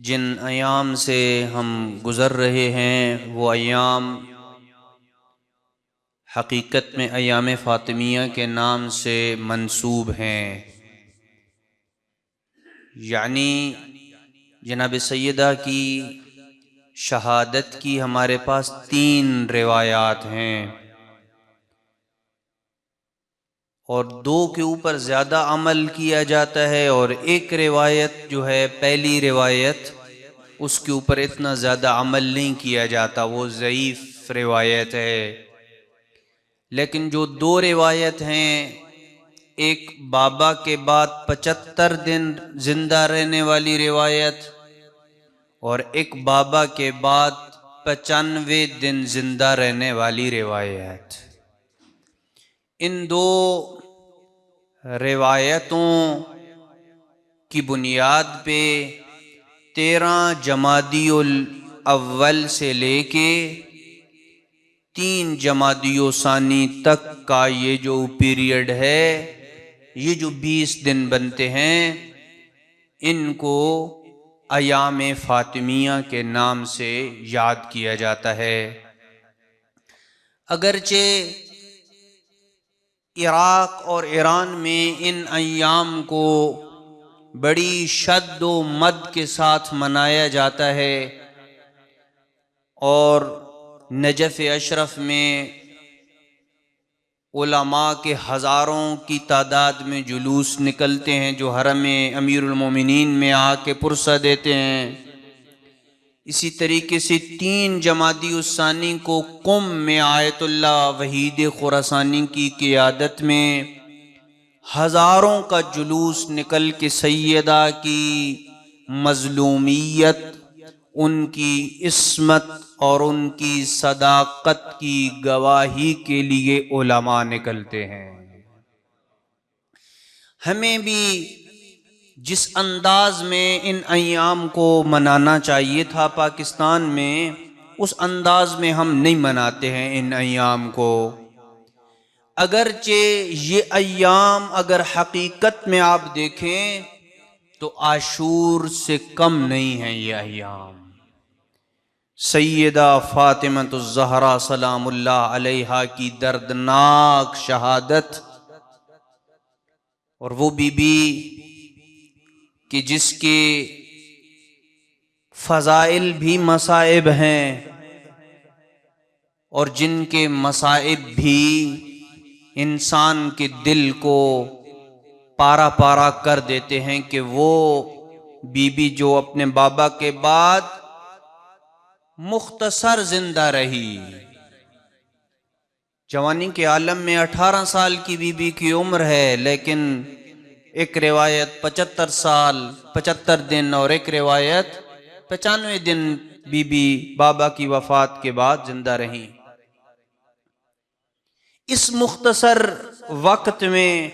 جن ایام سے ہم گزر رہے ہیں وہ ایام حقیقت میں ایام فاطمیہ کے نام سے منسوب ہیں، یعنی جناب سیدہ کی شہادت کی ہمارے پاس 3 روایات ہیں، اور 2 کے اوپر زیادہ عمل کیا جاتا ہے، اور ایک روایت جو ہے پہلی روایت اس کے اوپر اتنا زیادہ عمل نہیں کیا جاتا، وہ ضعیف روایت ہے۔ لیکن جو 2 روایت ہیں، ایک بابا کے بعد 75 دن زندہ رہنے والی روایت، اور ایک بابا کے بعد 95 دن زندہ رہنے والی روایت، ان 2 روایتوں کی بنیاد پہ 13 جمادی الاول سے لے کے 3 جمادی الثانی تک کا یہ جو پیریڈ ہے، یہ جو 20 دن بنتے ہیں، ان کو ایام فاطمیہ کے نام سے یاد کیا جاتا ہے۔ اگرچہ عراق اور ایران میں ان ایام کو بڑی شد و مد کے ساتھ منایا جاتا ہے، اور نجف اشرف میں علماء کے ہزاروں کی تعداد میں جلوس نکلتے ہیں جو حرم امیر المومنین میں آ کے پرسہ دیتے ہیں۔ اسی طریقے سے 3 جمادی الثانی کو قم میں آیت اللہ وحید خراسانی کی قیادت میں ہزاروں کا جلوس نکل کے سیدہ کی مظلومیت، ان کی عصمت اور ان کی صداقت کی گواہی کے لیے علماء نکلتے ہیں۔ ہمیں بھی جس انداز میں ان ایام کو منانا چاہیے تھا پاکستان میں، اس انداز میں ہم نہیں مناتے ہیں ان ایام کو۔ اگرچہ یہ ایام اگر حقیقت میں آپ دیکھیں تو عاشور سے کم نہیں ہیں یہ ایام۔ سیدہ فاطمہ الزہرا سلام اللہ علیہا کی دردناک شہادت، اور وہ بی بی کہ جس کے فضائل بھی مصائب ہیں، اور جن کے مصائب بھی انسان کے دل کو پارا پارا کر دیتے ہیں، کہ وہ بی بی جو اپنے بابا کے بعد مختصر زندہ رہی، جوانی کے عالم میں 18 سال کی بی بی کی عمر ہے، لیکن ایک روایت 75 سال 75 دن اور ایک روایت 95 دن بی بی بابا کی وفات کے بعد زندہ رہی۔ اس مختصر وقت میں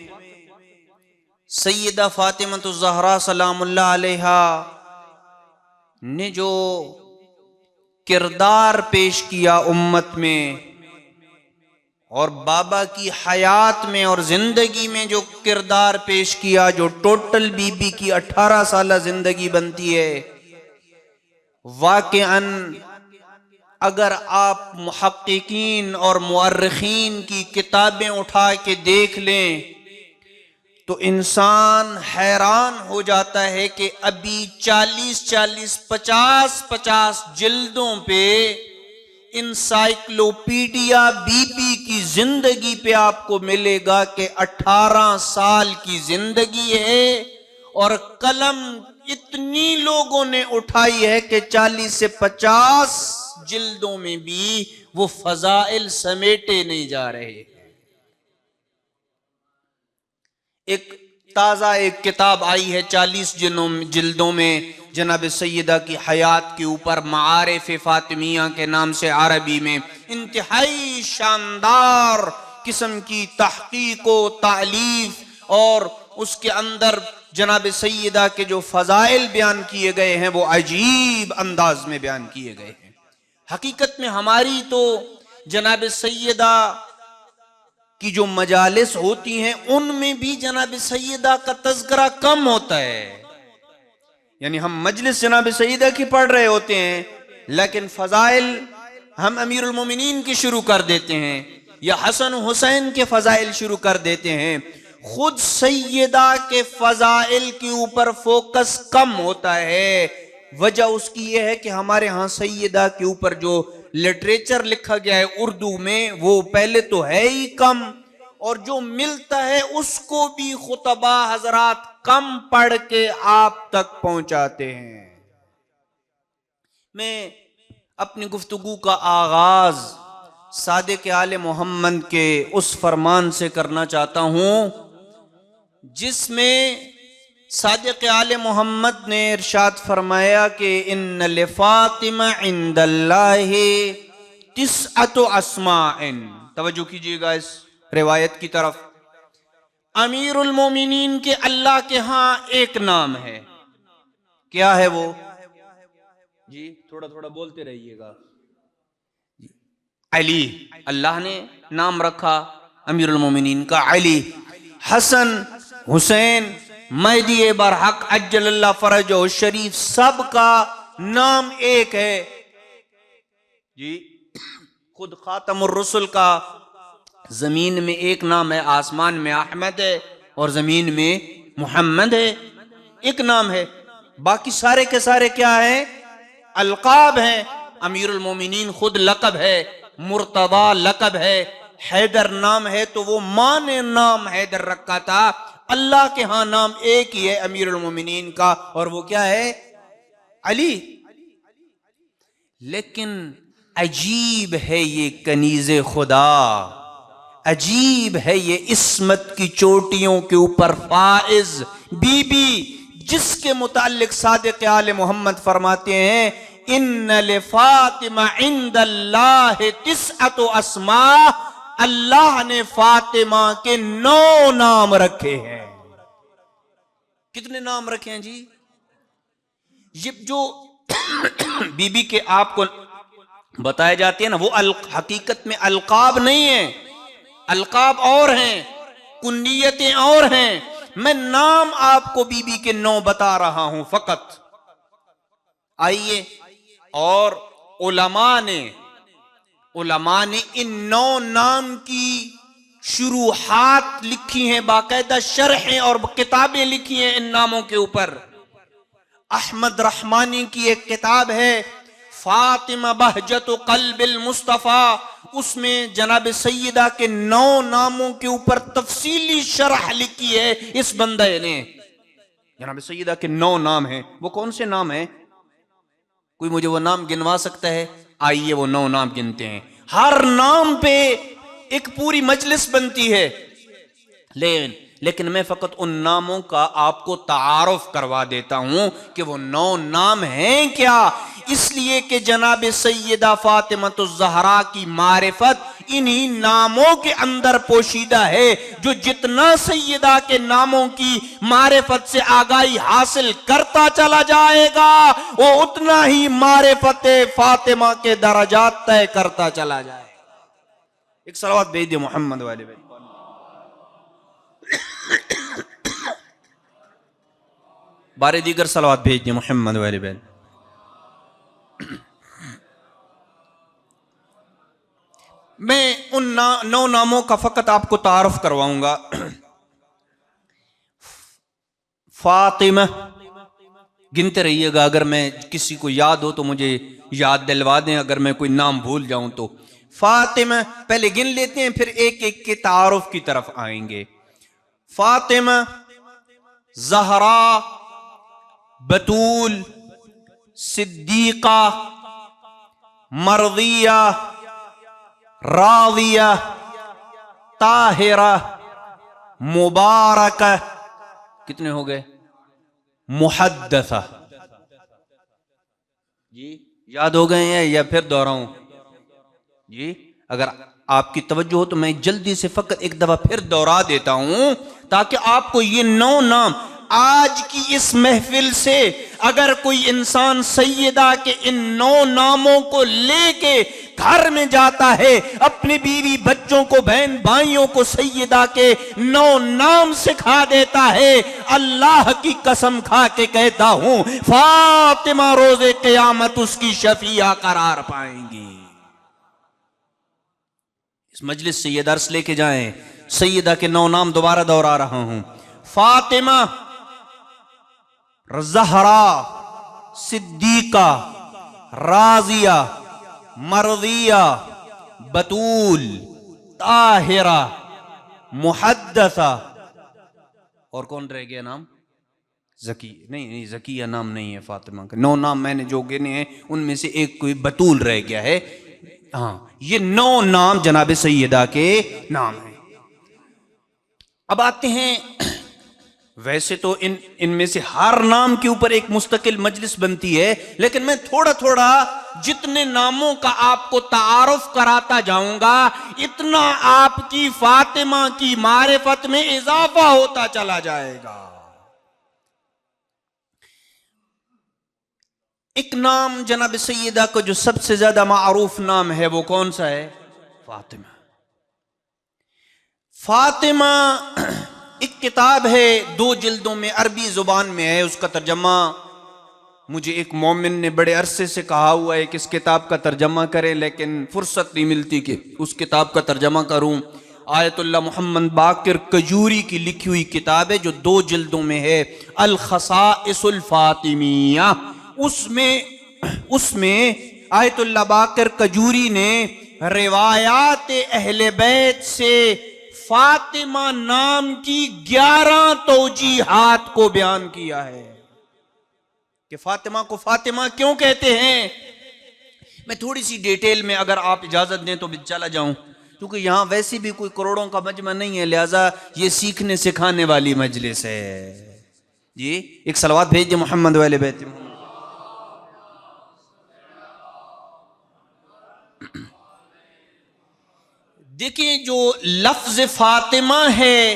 سیدہ فاطمہ الزہرا سلام اللہ علیہا نے جو کردار پیش کیا امت میں، اور بابا کی حیات میں اور زندگی میں جو کردار پیش کیا، جو ٹوٹل بی بی کی 18 سالہ زندگی بنتی ہے، واقعاً اگر آپ محققین اور مورخین کی کتابیں اٹھا کے دیکھ لیں تو انسان حیران ہو جاتا ہے کہ ابھی 40 50 جلدوں پہ انسائکلوپیڈیا بی بی کی زندگی پہ آپ کو ملے گا کہ 18 سال کی زندگی ہے، اور قلم اتنی لوگوں نے اٹھائی ہے کہ 40 سے 50 جلدوں میں بھی وہ فضائل سمیٹے نہیں جا رہے۔ ایک تازہ ایک کتاب آئی ہے 40 جلدوں میں جناب سیدہ کی حیات کے اوپر، معارف فاطمیہ کے نام سے، عربی میں انتہائی شاندار قسم کی تحقیق و تالیف، اور اس کے اندر جناب سیدہ کے جو فضائل بیان کیے گئے ہیں وہ عجیب انداز میں بیان کیے گئے ہیں۔ حقیقت میں ہماری تو جناب سیدہ کی جو مجالس ہوتی ہیں ان میں بھی جناب سیدہ کا تذکرہ کم ہوتا ہے، یعنی ہم مجلس جناب سیدہ کی پڑھ رہے ہوتے ہیں لیکن فضائل ہم امیر المومنین کی شروع کر دیتے ہیں یا حسن حسین کے فضائل شروع کر دیتے ہیں. خود سیدہ کے فضائل کے اوپر فوکس کم ہوتا ہے. وجہ اس کی یہ ہے کہ ہمارے ہاں سیدہ کے اوپر جو لٹریچر لکھا گیا ہے اردو میں وہ پہلے تو ہے ہی کم, اور جو ملتا ہے اس کو بھی خطبہ حضرات کم پڑھ کے آپ تک پہنچاتے ہیں. میں اپنی گفتگو کا آغاز صادق آل محمد کے اس فرمان سے کرنا چاہتا ہوں جس میں صادق آل محمد نے ارشاد فرمایا کہ ان لفاطمہ عند اللہ تسعۃ اسماء. توجہ کیجیے گا اس روایت کی طرف. امیر المومنین کے اللہ کے ہاں ایک نام ہے. کیا ہے وہ؟ جی تھوڑا تھوڑا بولتے رہیے گا. علی, اللہ نے نام رکھا امیر المومنین کا علی. حسن, حسین, مہدی برحق عجل اللہ فرجہ الشریف, سب کا نام ایک ہے. جی خود خاتم الرسل کا زمین میں ایک نام ہے, آسمان میں احمد ہے اور زمین میں محمد ہے, ایک نام ہے. باقی سارے کے سارے کیا ہیں؟ القاب ہیں. امیر المومنین خود لقب ہے, مرتضی لقب ہے, حیدر نام ہے تو وہ ماں نے نام حیدر رکھا تھا. اللہ کے ہاں نام ایک ہی ہے امیر المومنین کا, اور وہ کیا ہے؟ علی. لیکن عجیب ہے یہ کنیز خدا, عجیب ہے یہ عصمت کی چوٹیوں کے اوپر فائز بی بی, جس کے متعلق صادق آل محمد فرماتے ہیں ان لفاطمہ عند اللہ تسعۃ اسماء. اللہ نے فاطمہ کے 9 نام رکھے ہیں. کتنے نام رکھے ہیں جی؟ یہ جو بی بی کے آپ کو بتائے جاتے ہیں نا, وہ حقیقت میں القاب نہیں ہیں. القاب اور ہیں, کنیتیں اور ہیں. میں نام آپ کو بی بی کے 9 بتا رہا ہوں فقط. آئیے, اور علماء نے ان 9 نام کی شروحات لکھی ہیں, باقاعدہ شرحیں اور کتابیں لکھی ہیں ان ناموں کے اوپر. احمد رحمانی کی ایک کتاب ہے فاطمہ بہجت قلب المصطفیٰ, اس میں جناب سیدہ کے 9 ناموں کے اوپر تفصیلی شرح لکھی ہے اس بندے نے. جناب سیدہ کے 9 نام ہیں. وہ کون سے نام ہیں؟ کوئی مجھے وہ نام گنوا سکتا ہے؟ آئیے وہ 9 نام گنتے ہیں. ہر نام پہ ایک پوری مجلس بنتی ہے, لیکن میں فقط ان ناموں کا آپ کو تعارف کروا دیتا ہوں کہ وہ 9 نام ہیں کیا. اس لیے کہ جناب سیدہ فاطمہ الزہرا کی معرفت انہی ناموں کے اندر پوشیدہ ہے. جو جتنا سیدہ کے ناموں کی معرفت سے آگاہی حاصل کرتا چلا جائے گا وہ اتنا ہی معرفت فاطمہ کے درجات طے کرتا چلا جائے گا. ایک صلوات بھیج دے محمد والے بھائی. بارے دیگر صلوات بھیج دیں محمد والے بھائی. میں ان 9 ناموں کا فقط آپ کو تعارف کرواؤں گا. فاطمہ, گنتے رہیے گا, اگر میں کسی کو یاد ہو تو مجھے یاد دلوا دیں, اگر میں کوئی نام بھول جاؤں تو. فاطمہ پہلے گن لیتے ہیں, پھر ایک ایک کے تعارف کی طرف آئیں گے. فاطمہ, زہرا, بتول, صدیقہ, مرضیہ, راضیہ, طاہرہ, مبارکہ. کتنے ہو گئے؟ محدثہ. جی یاد ہو گئے ہیں یا پھر دوہراؤں؟ جی اگر آپ کی توجہ ہو تو میں جلدی سے فقط ایک دفعہ پھر دوہرا دیتا ہوں تاکہ آپ کو یہ 9 نام آج کی اس محفل سے اگر کوئی انسان سیدہ کے ان 9 ناموں کو لے کے گھر میں جاتا ہے، اپنی بیوی بچوں کو بہن بھائیوں کو سیدہ کے 9 نام سکھا دیتا ہے، اللہ کی قسم کھا کے کہتا ہوں فاطمہ روز قیامت اس کی شفیعہ قرار پائیں گی۔ اس مجلس سے یہ درس لے کے جائیں، سیدہ کے 9 نام دوبارہ دہرا رہا ہوں: فاطمہ، زہرا، صدیقہ، راضیہ، مرضیہ، بتول، طاہرہ، محدثہ، اور کون رہ گیا نام؟ زکی، نہیں زکیہ نام نہیں ہے فاطمہ کا۔ 9 نام میں نے جو گنے ہیں ان میں سے ایک کوئی بتول رہ گیا ہے۔ ہاں، یہ 9 نام جناب سیدہ کے نام ہیں۔ اب آتے ہیں، ویسے تو ان میں سے ہر نام کے اوپر ایک مستقل مجلس بنتی ہے، لیکن میں تھوڑا تھوڑا جتنے ناموں کا آپ کو تعارف کراتا جاؤں گا اتنا آپ کی فاطمہ کی معرفت میں اضافہ ہوتا چلا جائے گا۔ ایک نام جناب سیدہ کو جو سب سے زیادہ معروف نام ہے وہ کون سا ہے؟ فاطمہ۔ فاطمہ ایک کتاب ہے، 2 جلدوں میں، عربی زبان میں ہے، اس کا ترجمہ مجھے ایک مومن نے بڑے عرصے سے کہا ہوا ہے کہ اس کتاب کا ترجمہ کریں، لیکن فرصت نہیں ملتی کہ اس کتاب کا ترجمہ کروں۔ آیت اللہ محمد باقر کجوری کی لکھی ہوئی کتاب ہے جو 2 جلدوں میں ہے، الخصائص الفاطمیہ۔ اس میں آیت اللہ باقر کجوری نے روایات اہل بیت سے فاطمہ نام کی 11 توجیحات کو بیان کیا ہے کہ فاطمہ کو فاطمہ کیوں کہتے ہیں۔ میں تھوڑی سی ڈیٹیل میں اگر آپ اجازت دیں تو بھی چلا جاؤں، کیونکہ یہاں ویسے بھی کوئی کروڑوں کا مجمع نہیں ہے، لہذا یہ سیکھنے سکھانے والی مجلس ہے۔ جی ایک صلوات بھیج دیں محمد والے بیت محمد۔ دیکھیں جو لفظ فاطمہ ہے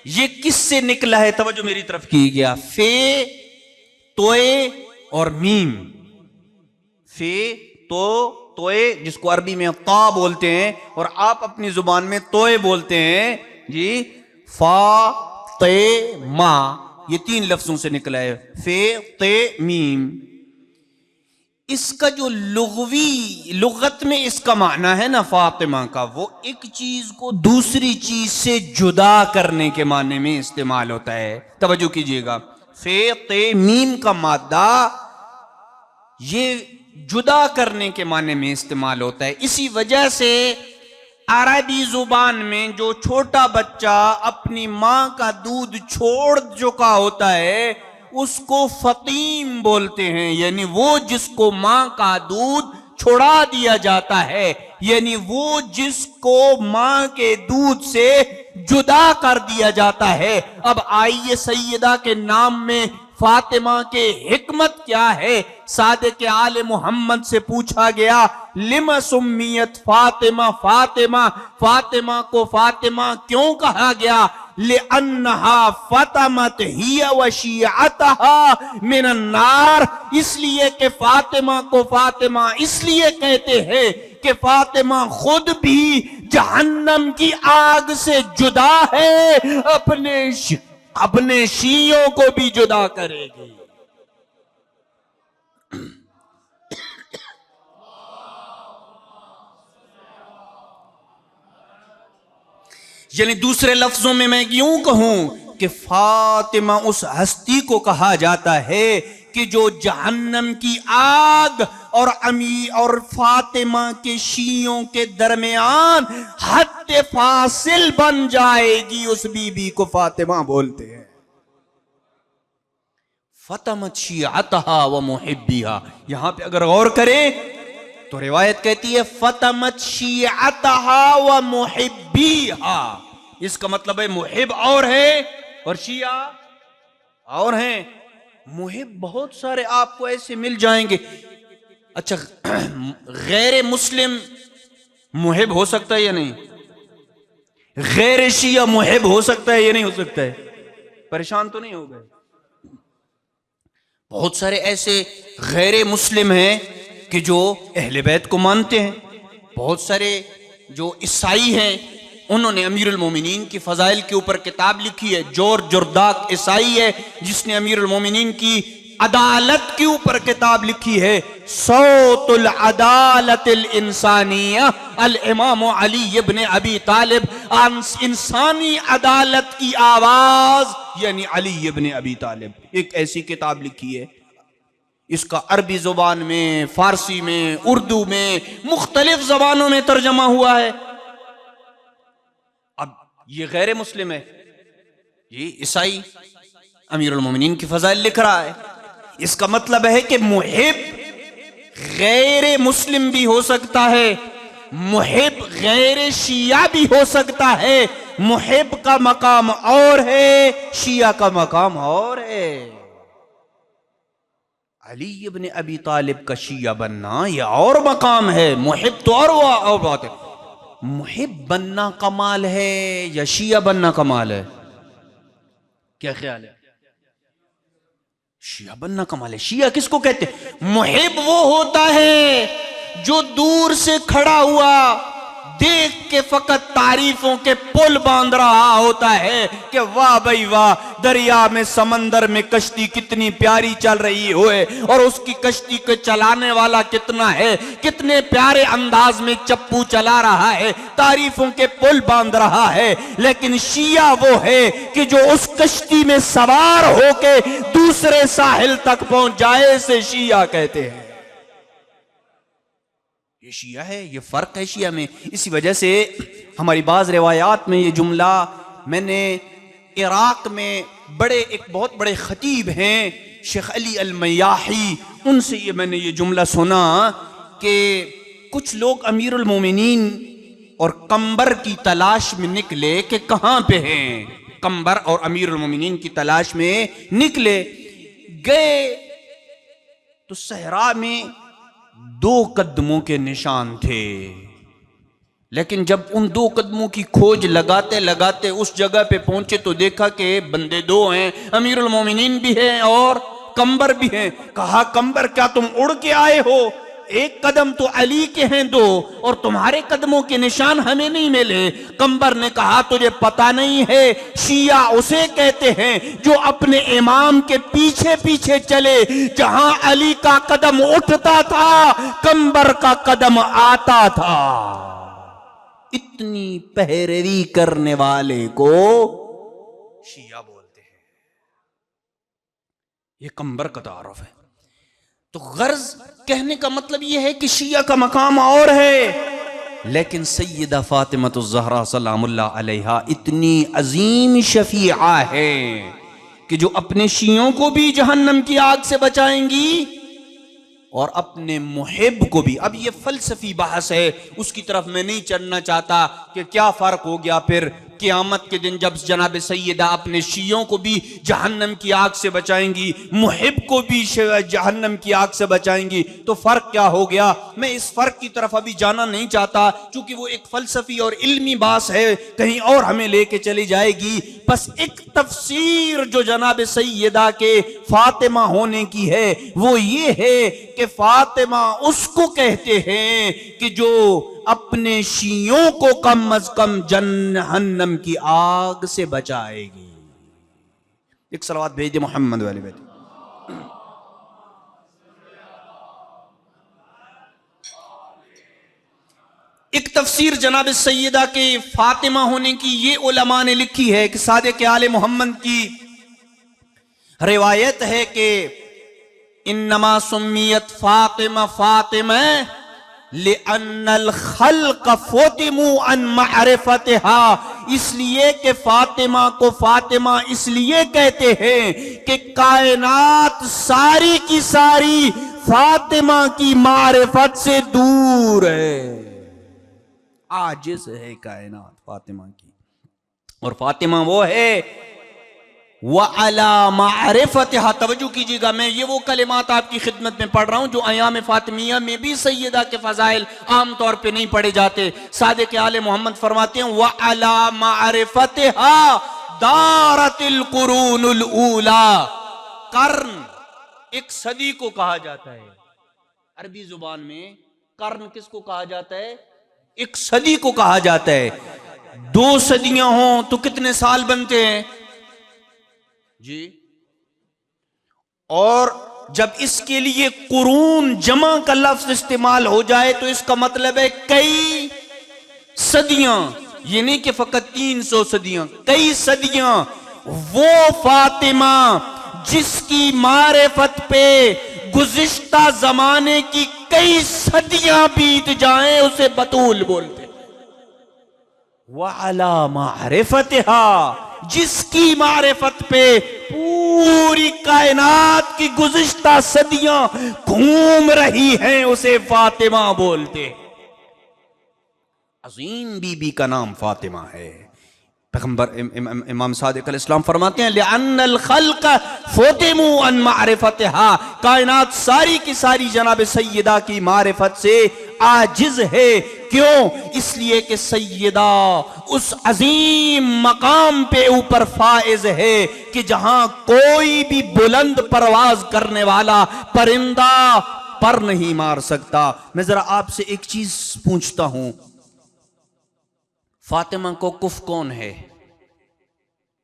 یہ کس سے نکلا ہے، توجہ میری طرف کی گیا، فے، توئے اور میم۔ فے، توئے جس کو عربی میں طا بولتے ہیں اور آپ اپنی زبان میں توئے بولتے ہیں، جی فا، تے، ما، یہ 3 لفظوں سے نکلا ہے، فے، تے، میم۔ اس کا جو لغت میں اس کا معنی ہے نا فاطمہ کا، وہ ایک چیز کو دوسری چیز سے جدا کرنے کے معنی میں استعمال ہوتا ہے۔ توجہ کیجئے گا، فے، تے، میم کا مادہ یہ جدا کرنے کے معنی میں استعمال ہوتا ہے۔ اسی وجہ سے عربی زبان میں جو چھوٹا بچہ اپنی ماں کا دودھ چھوڑ چکا ہوتا ہے اس کو فطیم بولتے ہیں، یعنی وہ جس کو ماں کا دودھ چھوڑا دیا جاتا ہے، یعنی وہ جس کو ماں کے دودھ سے جدا کر دیا جاتا ہے۔ اب آئیے سیدہ کے نام میں فاطمہ کے حکمت کیا ہے؟ صادق آل محمد سے پوچھا گیا لم سمیت فاطمہ، فاطمہ کو فاطمہ کیوں کہا گیا؟ لِأَنَّهَا فَطَمَتْ هِيَ وَشِيعَتَهَا مِنَ النَّارِ، اس لیے کہ فاطمہ کو فاطمہ اس لیے کہتے ہیں کہ فاطمہ خود بھی جہنم کی آگ سے جدا ہے، اپنے شیعوں کو بھی جدا کرے گی۔ یعنی دوسرے لفظوں میں یوں کہوں کہ فاطمہ اس ہستی کو کہا جاتا ہے کہ جو جہنم کی آگ اور فاطمہ کے شیعوں کے درمیان حد فاصل بن جائے گی، اس بی بی کو فاطمہ بولتے ہیں۔ فطمت شیعتہا و محبیہا، یہاں پہ اگر غور کریں تو روایت کہتی ہے فطمت شیعتہا و محبیہا، اس کا مطلب ہے محب اور ہے اور شیعہ اور ہیں۔ محب بہت سارے آپ کو ایسے مل جائیں گے۔ اچھا غیر مسلم محب ہو سکتا ہے یا نہیں؟ غیر شیعہ محب ہو سکتا ہے یا نہیں ہو سکتا ہے؟ پریشان تو نہیں ہو گئے؟ بہت سارے ایسے غیر مسلم ہیں کہ جو اہل بیت کو مانتے ہیں، بہت سارے جو عیسائی ہیں انہوں نے امیر المومنین کی فضائل کے اوپر کتاب لکھی ہے. جورج جرداق عیسائی ہے جس نے امیر المومنین کی عدالت کے اوپر کتاب لکھی ہے. صوت العدالت الانسانیہ الامام علی ابن ابی طالب، انسانی عدالت کی آواز یعنی علی ابن ابی طالب. ایک ایسی کتاب لکھی ہے، اس کا عربی زبان میں، فارسی میں، اردو میں، مختلف زبانوں میں ترجمہ ہوا ہے. اب یہ غیر مسلم ہے، یہ عیسائی امیر المومنین کی فضائل لکھ رہا ہے. اس کا مطلب ہے کہ محب غیر مسلم بھی ہو سکتا ہے، محب غیر شیعہ بھی ہو سکتا ہے. محب کا مقام اور ہے، شیعہ کا مقام اور ہے. علی ابن ابی طالب کا شیعہ بننا یہ اور مقام ہے، محب تو اور بات ہے. محب بننا کمال ہے یا شیعہ بننا کمال ہے؟ کیا خیال ہے؟ شیعہ بننا کمال ہے. شیعہ کس کو کہتے ہیں؟ محب وہ ہوتا ہے جو دور سے کھڑا ہوا دیکھ کے فقط تعریفوں کے پل باندھ رہا ہوتا ہے کہ واہ بھائی واہ، دریا میں سمندر میں کشتی کتنی پیاری چل رہی ہوئے، اور اس کی کشتی کو چلانے والا کتنا ہے، کتنے پیارے انداز میں چپو چلا رہا ہے، تعریفوں کے پل باندھ رہا ہے. لیکن شیعہ وہ ہے کہ جو اس کشتی میں سوار ہو کے دوسرے ساحل تک پہنچ جائے، اسے شیعہ کہتے ہیں. یہ شیعہ ہے، یہ فرق ہے شیعہ میں. اسی وجہ سے ہماری بعض روایات میں یہ جملہ، میں نے عراق میں ایک بہت بڑے خطیب ہیں شیخ علی المیاحی، ان سے میں نے یہ جملہ سنا کہ کچھ لوگ امیر المومنین اور قمبر کی تلاش میں نکلے کہ کہاں پہ ہیں. قمبر اور امیر المومنین کی تلاش میں نکلے، گئے تو صحرا میں 2 قدموں کے نشان تھے. لیکن جب ان 2 قدموں کی کھوج لگاتے لگاتے اس جگہ پہ پہنچے تو دیکھا کہ بندے 2 ہیں، امیر المومنین بھی ہیں اور قمبر بھی ہیں. کہا قمبر کیا تم اڑ کے آئے ہو؟ 1 قدم تو علی کے ہیں 2، اور تمہارے قدموں کے نشان ہمیں نہیں ملے. قمبر نے کہا تجھے پتہ نہیں ہے، شیعہ اسے کہتے ہیں جو اپنے امام کے پیچھے پیچھے چلے، جہاں علی کا قدم اٹھتا تھا قمبر کا قدم آتا تھا. اتنی پیروی کرنے والے کو شیعہ بولتے ہیں. یہ قمبر کا تعارف ہے. تو غرض کہنے کا مطلب یہ ہے کہ شیعہ کا مقام اور ہے، لیکن سیدہ فاطمہ الزہرا سلام اللہ علیہا اتنی عظیم شفیعہ ہے کہ جو اپنے شیعوں کو بھی جہنم کی آگ سے بچائیں گی اور اپنے محب کو بھی. اب یہ فلسفی بحث ہے، اس کی طرف میں نہیں چلنا چاہتا کہ کیا فرق ہو گیا پھر قیامت کے دن جب جناب سیدہ اپنے شیعوں کو بھی جہنم کی آگ سے بچائیں گی، محب کو بھی جہنم کی آگ سے بچائیں گی، تو فرق کیا ہو گیا؟ میں اس فرق کی طرف ابھی جانا نہیں چاہتا چونکہ وہ ایک فلسفی اور علمی بحث ہے، کہیں اور ہمیں لے کے چلی جائے گی. بس ایک تفسیر جو جناب سیدہ کے فاطمہ ہونے کی ہے وہ یہ ہے کہ فاطمہ اس کو کہتے ہیں کہ جو اپنے شیعوں کو کم از کم جہنم کی آگ سے بچائے گی. ایک صلوات بھیج دے محمد والے بیٹے. ایک تفسیر جناب سیدہ کے فاطمہ ہونے کی یہ علماء نے لکھی ہے کہ صادق آل محمد کی روایت ہے کہ انما سمیت فاطمہ فاطمہ لأن الخلق فتموا عن معرفتها، اس لیے کہ فاطمہ کو فاطمہ اس لیے کہتے ہیں کہ کائنات ساری کی ساری فاطمہ کی معرفت سے دور ہے، عاجز ہے کائنات فاطمہ کی. اور فاطمہ وہ ہے وَعَلَى مَعْرِفَتِهَا. توجہ کیجئے گا، میں یہ وہ کلمات آپ کی خدمت میں پڑھ رہا ہوں جو ایام فاطمیہ میں بھی سیدہ کے فضائل عام طور پہ نہیں پڑھے جاتے. صادق آل محمد فرماتے ہیں وَعَلَى مَعْرِفَتِهَا دَارَتِ الْقُرُونُ الْأُولَى. قرن ایک صدی کو کہا جاتا ہے. عربی زبان میں قرن کس کو کہا جاتا ہے؟ ایک صدی کو کہا جاتا ہے. 2 صدیاں ہوں تو کتنے سال بنتے ہیں جی؟ اور جب اس کے لیے قرون جمع کا لفظ استعمال ہو جائے تو اس کا مطلب ہے کئی صدیاں، یہ نہیں کہ فقط 300 صدیاں، کئی صدیاں. وہ فاطمہ جس کی معرفت پہ گزشتہ زمانے کی کئی صدیاں بیت جائیں اسے بطول بولتے. وَعَلَى مَعْرِفَتِهَا، جس کی معرفت پہ پوری کائنات کی گزشتہ صدیاں گھوم رہی ہیں اسے فاطمہ بولتے. عظیم بی بی کا نام فاطمہ ہے. پیغمبر امام صادق علیہ السلام فرماتے ہیں لِأَنَّ الْخَلْقَ فُتِمُوا عَنْ مَعْرِفَتِهَا، کائنات ساری کی ساری جناب سیدہ کی معرفت سے عاجز ہے. کیوں؟ اس لیے کہ سیدہ اس عظیم مقام پہ اوپر فائز ہے کہ جہاں کوئی بھی بلند پرواز کرنے والا پرندہ پر نہیں مار سکتا. میں ذرا آپ سے ایک چیز پوچھتا ہوں، فاطمہ کو کف کون ہے؟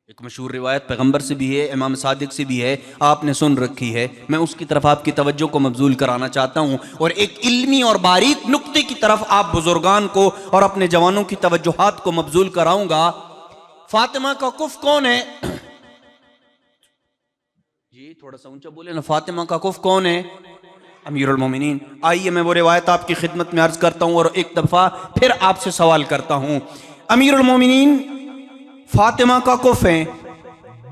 ایک مشہور روایت پیغمبر سے بھی ہے، امام صادق سے بھی ہے، آپ نے سن رکھی ہے. میں اس کی طرف آپ کی توجہ کو مبذول کرانا چاہتا ہوں اور ایک علمی اور باریک نقطے کی طرف آپ بزرگان کو اور اپنے جوانوں کی توجہات کو مبذول کراؤں گا. فاطمہ کا کف کون ہے جی؟ تھوڑا سا اونچا بولے نا. فاطمہ کا کف کون ہے؟ امیر المومنین. آئیے میں وہ روایت آپ کی خدمت میں عرض کرتا ہوں اور ایک دفعہ پھر آپ سے سوال کرتا ہوں. امیر المومنین فاطمہ کا کف ہے.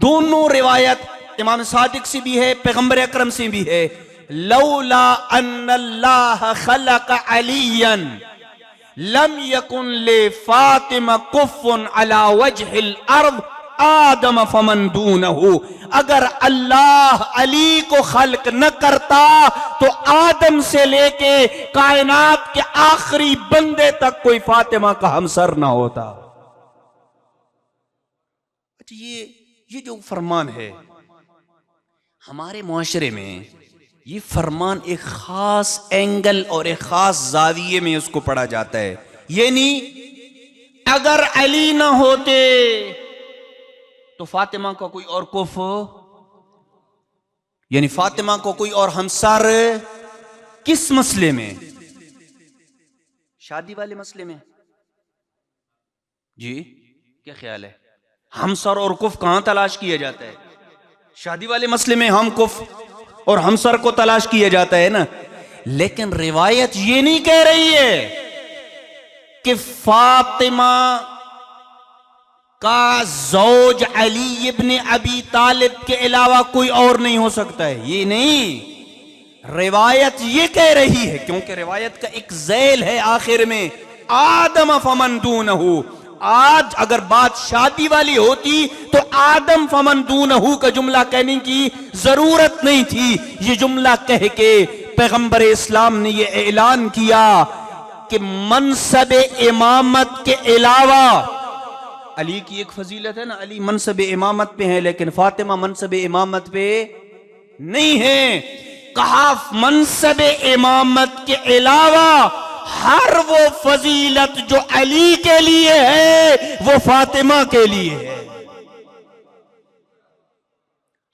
دونوں روایت امام صادق سے بھی ہے، پیغمبر اکرم سے بھی ہے. لولا ان اللہ خلق علیا لم یکن لفاطمہ کف علی وجہ الارض آدم فمن دونہ. اگر اللہ علی کو خلق نہ کرتا تو آدم سے لے کے کائنات کے آخری بندے تک کوئی فاطمہ کا ہمسر نہ ہوتا. یہ جو فرمان ہے ہمارے معاشرے میں، یہ فرمان ایک خاص اینگل اور ایک خاص زاویے میں اس کو پڑھا جاتا ہے. یعنی اگر علی نہ ہوتے تو فاطمہ کا کوئی اور کف، یعنی فاطمہ کو کوئی اور ہمسر کس مسئلے میں؟ شادی والے مسئلے میں جی؟ کیا خیال ہے؟ ہمسر اور کف کہاں تلاش کیا جاتا ہے؟ شادی والے مسئلے میں ہم کف اور ہمسر کو تلاش کیا جاتا ہے نا. لیکن روایت یہ نہیں کہہ رہی ہے کہ فاطمہ کا زوج علی ابن ابی طالب کے علاوہ کوئی اور نہیں ہو سکتا ہے. یہ نہیں، روایت یہ کہہ رہی ہے، کیونکہ روایت کا ایک ذیل ہے آخر میں آدم فمن دونہ. آج اگر بات شادی والی ہوتی تو آدم فمن دونہ کا جملہ کہنے کی ضرورت نہیں تھی. یہ جملہ کہہ کے پیغمبر اسلام نے یہ اعلان کیا کہ منصب امامت کے علاوہ، علی کی ایک فضیلت ہے نا، علی منصب امامت پہ ہے لیکن فاطمہ منصب امامت پہ نہیں ہے. کہا منصب امامت کے علاوہ ہر وہ فضیلت جو علی کے لیے ہے وہ فاطمہ کے لیے ہے.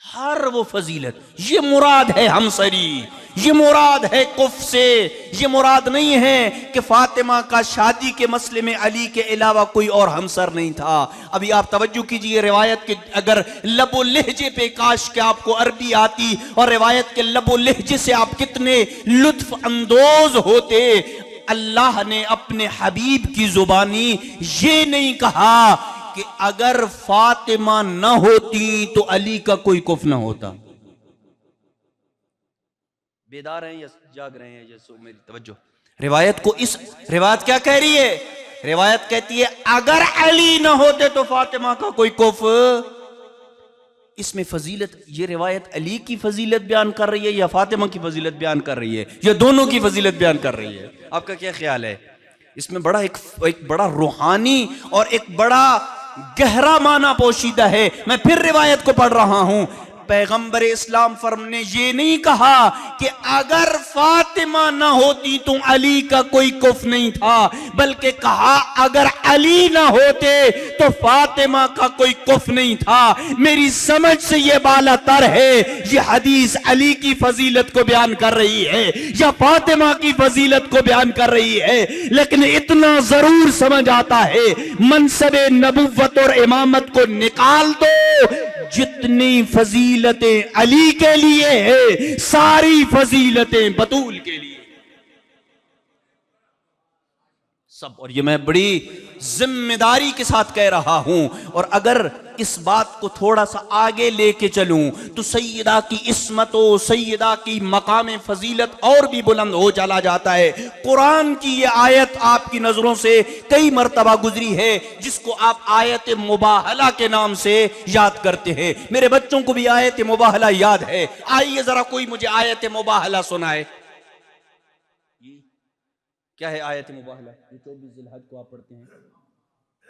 ہر وہ فضیلت، یہ مراد ہے ہمسری، یہ مراد ہے کف سے. یہ مراد نہیں ہے کہ فاطمہ کا شادی کے مسئلے میں علی کے علاوہ کوئی اور ہمسر نہیں تھا. ابھی آپ توجہ کیجئے روایت کے اگر لب و لہجے پہ کاش کہ آپ کو عربی آتی اور روایت کے لب و لہجے سے آپ کتنے لطف اندوز ہوتے. اللہ نے اپنے حبیب کی زبانی یہ نہیں کہا کہ اگر فاطمہ نہ ہوتی تو علی کا کوئی کف نہ ہوتا. بیدار ہیں یا جاگ رہے ہیں؟ جیسے میری توجہ روایت کو، اس روایت کیا کہہ رہی ہے؟ روایت کہتی ہے اگر علی نہ ہوتے تو فاطمہ کا کوئی کف. اس میں فضیلت، یہ روایت علی کی فضیلت بیان کر رہی ہے یا فاطمہ کی فضیلت بیان کر رہی ہے یا دونوں کی فضیلت بیان کر رہی ہے؟ آپ کا کیا خیال ہے؟ اس میں بڑا ایک بڑا روحانی اور ایک بڑا گہرا معنی پوشیدہ ہے. میں پھر روایت کو پڑھ رہا ہوں. پیغمبر اسلام نے یہ نہیں کہا کہ اگر فاطمہ نہ ہوتی تو علی کا کوئی کف نہیں تھا، بلکہ کہا اگر علی نہ ہوتے تو فاطمہ کا کوئی کف نہیں تھا۔ میری سمجھ سے یہ بالا تر ہے، یہ حدیث علی کی فضیلت کو بیان کر رہی ہے یا فاطمہ کی فضیلت کو بیان کر رہی ہے، لیکن اتنا ضرور سمجھ آتا ہے منصب نبوت اور امامت کو نکال دو، جتنی فضیلتیں علی کے لیے ہیں ساری فضیلتیں بطول کے لیے سب۔ اور یہ میں بڑی ذمہ داری کے ساتھ کہہ رہا ہوں، اور اگر اس بات کو تھوڑا سا آگے لے کے چلوں تو سیدہ کی عصمت و سیدہ کی مقام فضیلت اور بھی بلند ہو چلا جاتا ہے۔ قرآن کی یہ آیت آپ کی نظروں سے کئی مرتبہ گزری ہے، جس کو آپ آیت مباہلہ کے نام سے یاد کرتے ہیں۔ میرے بچوں کو بھی آیت مباہلہ یاد ہے، آئیے ذرا کوئی مجھے آیت مباہلہ سنائے۔ کیا ہے آیت مباہلہ؟ یہ 24 ذی الحج کو آپ پڑھتے ہیں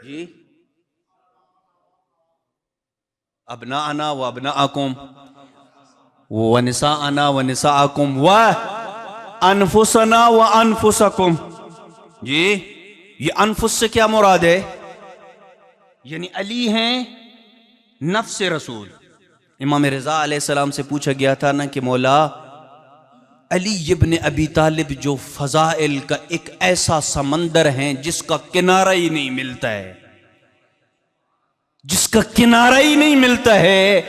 جی، ابناءنا و ابناءکم و نساءنا و نساءکم و انفسنا و انفسکم۔ جی یہ انفس سے کیا مراد ہے؟ یعنی علی ہیں نفس رسول۔ امام رضا علیہ السلام سے پوچھا گیا تھا نا کہ مولا علی ابن ابی طالب جو فضائل کا ایک ایسا سمندر ہیں جس کا کنارہ ہی نہیں ملتا ہے، جس کا کنارہ ہی نہیں ملتا ہے،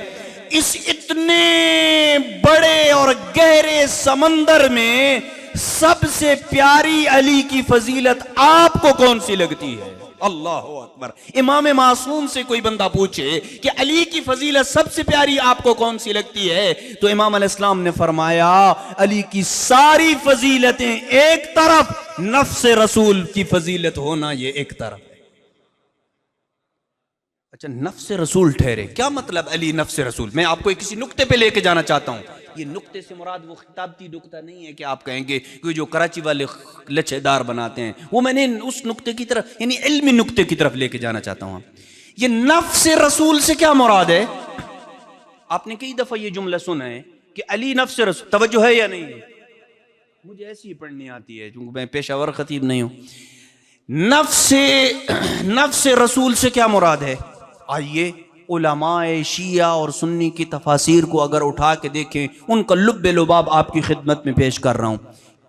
اس اتنے بڑے اور گہرے سمندر میں سب سے پیاری علی کی فضیلت آپ کو کون سی لگتی ہے؟ اللہ اکبر۔ امام معصوم سے کوئی بندہ پوچھے کہ علی کی فضیلت سب سے پیاری آپ کو کون سی لگتی ہے، تو امام علیہ السلام نے فرمایا علی کی ساری فضیلتیں ایک طرف، نفس رسول کی فضیلت ہونا یہ ایک طرف۔ اچھا نفس رسول ٹھہرے، کیا مطلب علی نفس رسول؟ میں آپ کو کسی نقطے پہ لے کے جانا چاہتا ہوں۔ یہ نقطے سے مراد وہ خطابتی نقطہ نہیں ہے کہ آپ کہیں گے کہ جو کراچی والے لچھے دار بناتے ہیں، وہ میں نے اس نقطے کی طرف یعنی علمی نقطے کی طرف لے کے جانا چاہتا ہوں۔ یہ نفس رسول سے کیا مراد ہے؟ آپ نے کئی دفعہ یہ جملہ سنا ہے کہ علی نفس رسول، توجہ ہے یا نہیں؟ مجھے ایسی ہی پڑھنی آتی ہے چونکہ میں پیشہ ور خطیب نہیں ہوں۔ نفس رسول سے کیا مراد ہے؟ آئیے علماء شیعہ اور سنی کی تفاسیر کو اگر اٹھا کے دیکھیں، ان کا لب لباب آپ کی خدمت میں پیش کر رہا ہوں۔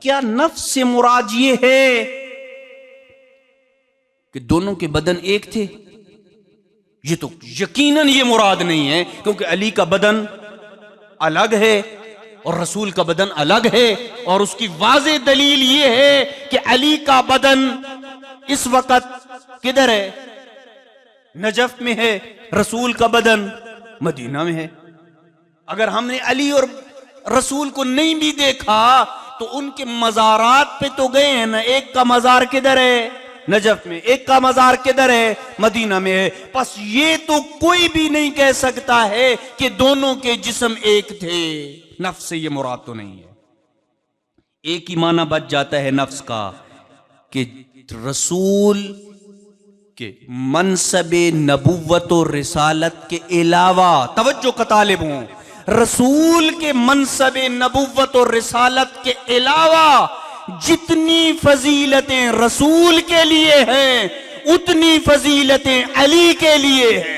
کیا نفس سے مراد یہ ہے کہ دونوں کے بدن ایک تھے؟ یہ تو یقیناً یہ مراد نہیں ہے، کیونکہ علی کا بدن الگ ہے اور رسول کا بدن الگ ہے، اور اس کی واضح دلیل یہ ہے کہ علی کا بدن اس وقت کدھر ہے؟ نجف میں ہے، رسول کا بدن مدینہ میں ہے۔ اگر ہم نے علی اور رسول کو نہیں بھی دیکھا تو ان کے مزارات پہ تو گئے ہیں نا، ایک کا مزار کدھر ہے؟ نجف میں، ایک کا مزار کدھر ہے؟ مدینہ میں ہے۔ پس یہ تو کوئی بھی نہیں کہہ سکتا ہے کہ دونوں کے جسم ایک تھے۔ نفس سے یہ مراد تو نہیں ہے۔ ایک ہی معنی بچ جاتا ہے نفس کا کہ رسول کہ منصب نبوت و رسالت کے علاوہ، توجہ کا طالب ہوں، رسول کے منصب نبوت و رسالت کے علاوہ جتنی فضیلتیں رسول کے لیے ہیں اتنی فضیلتیں علی کے لیے ہیں۔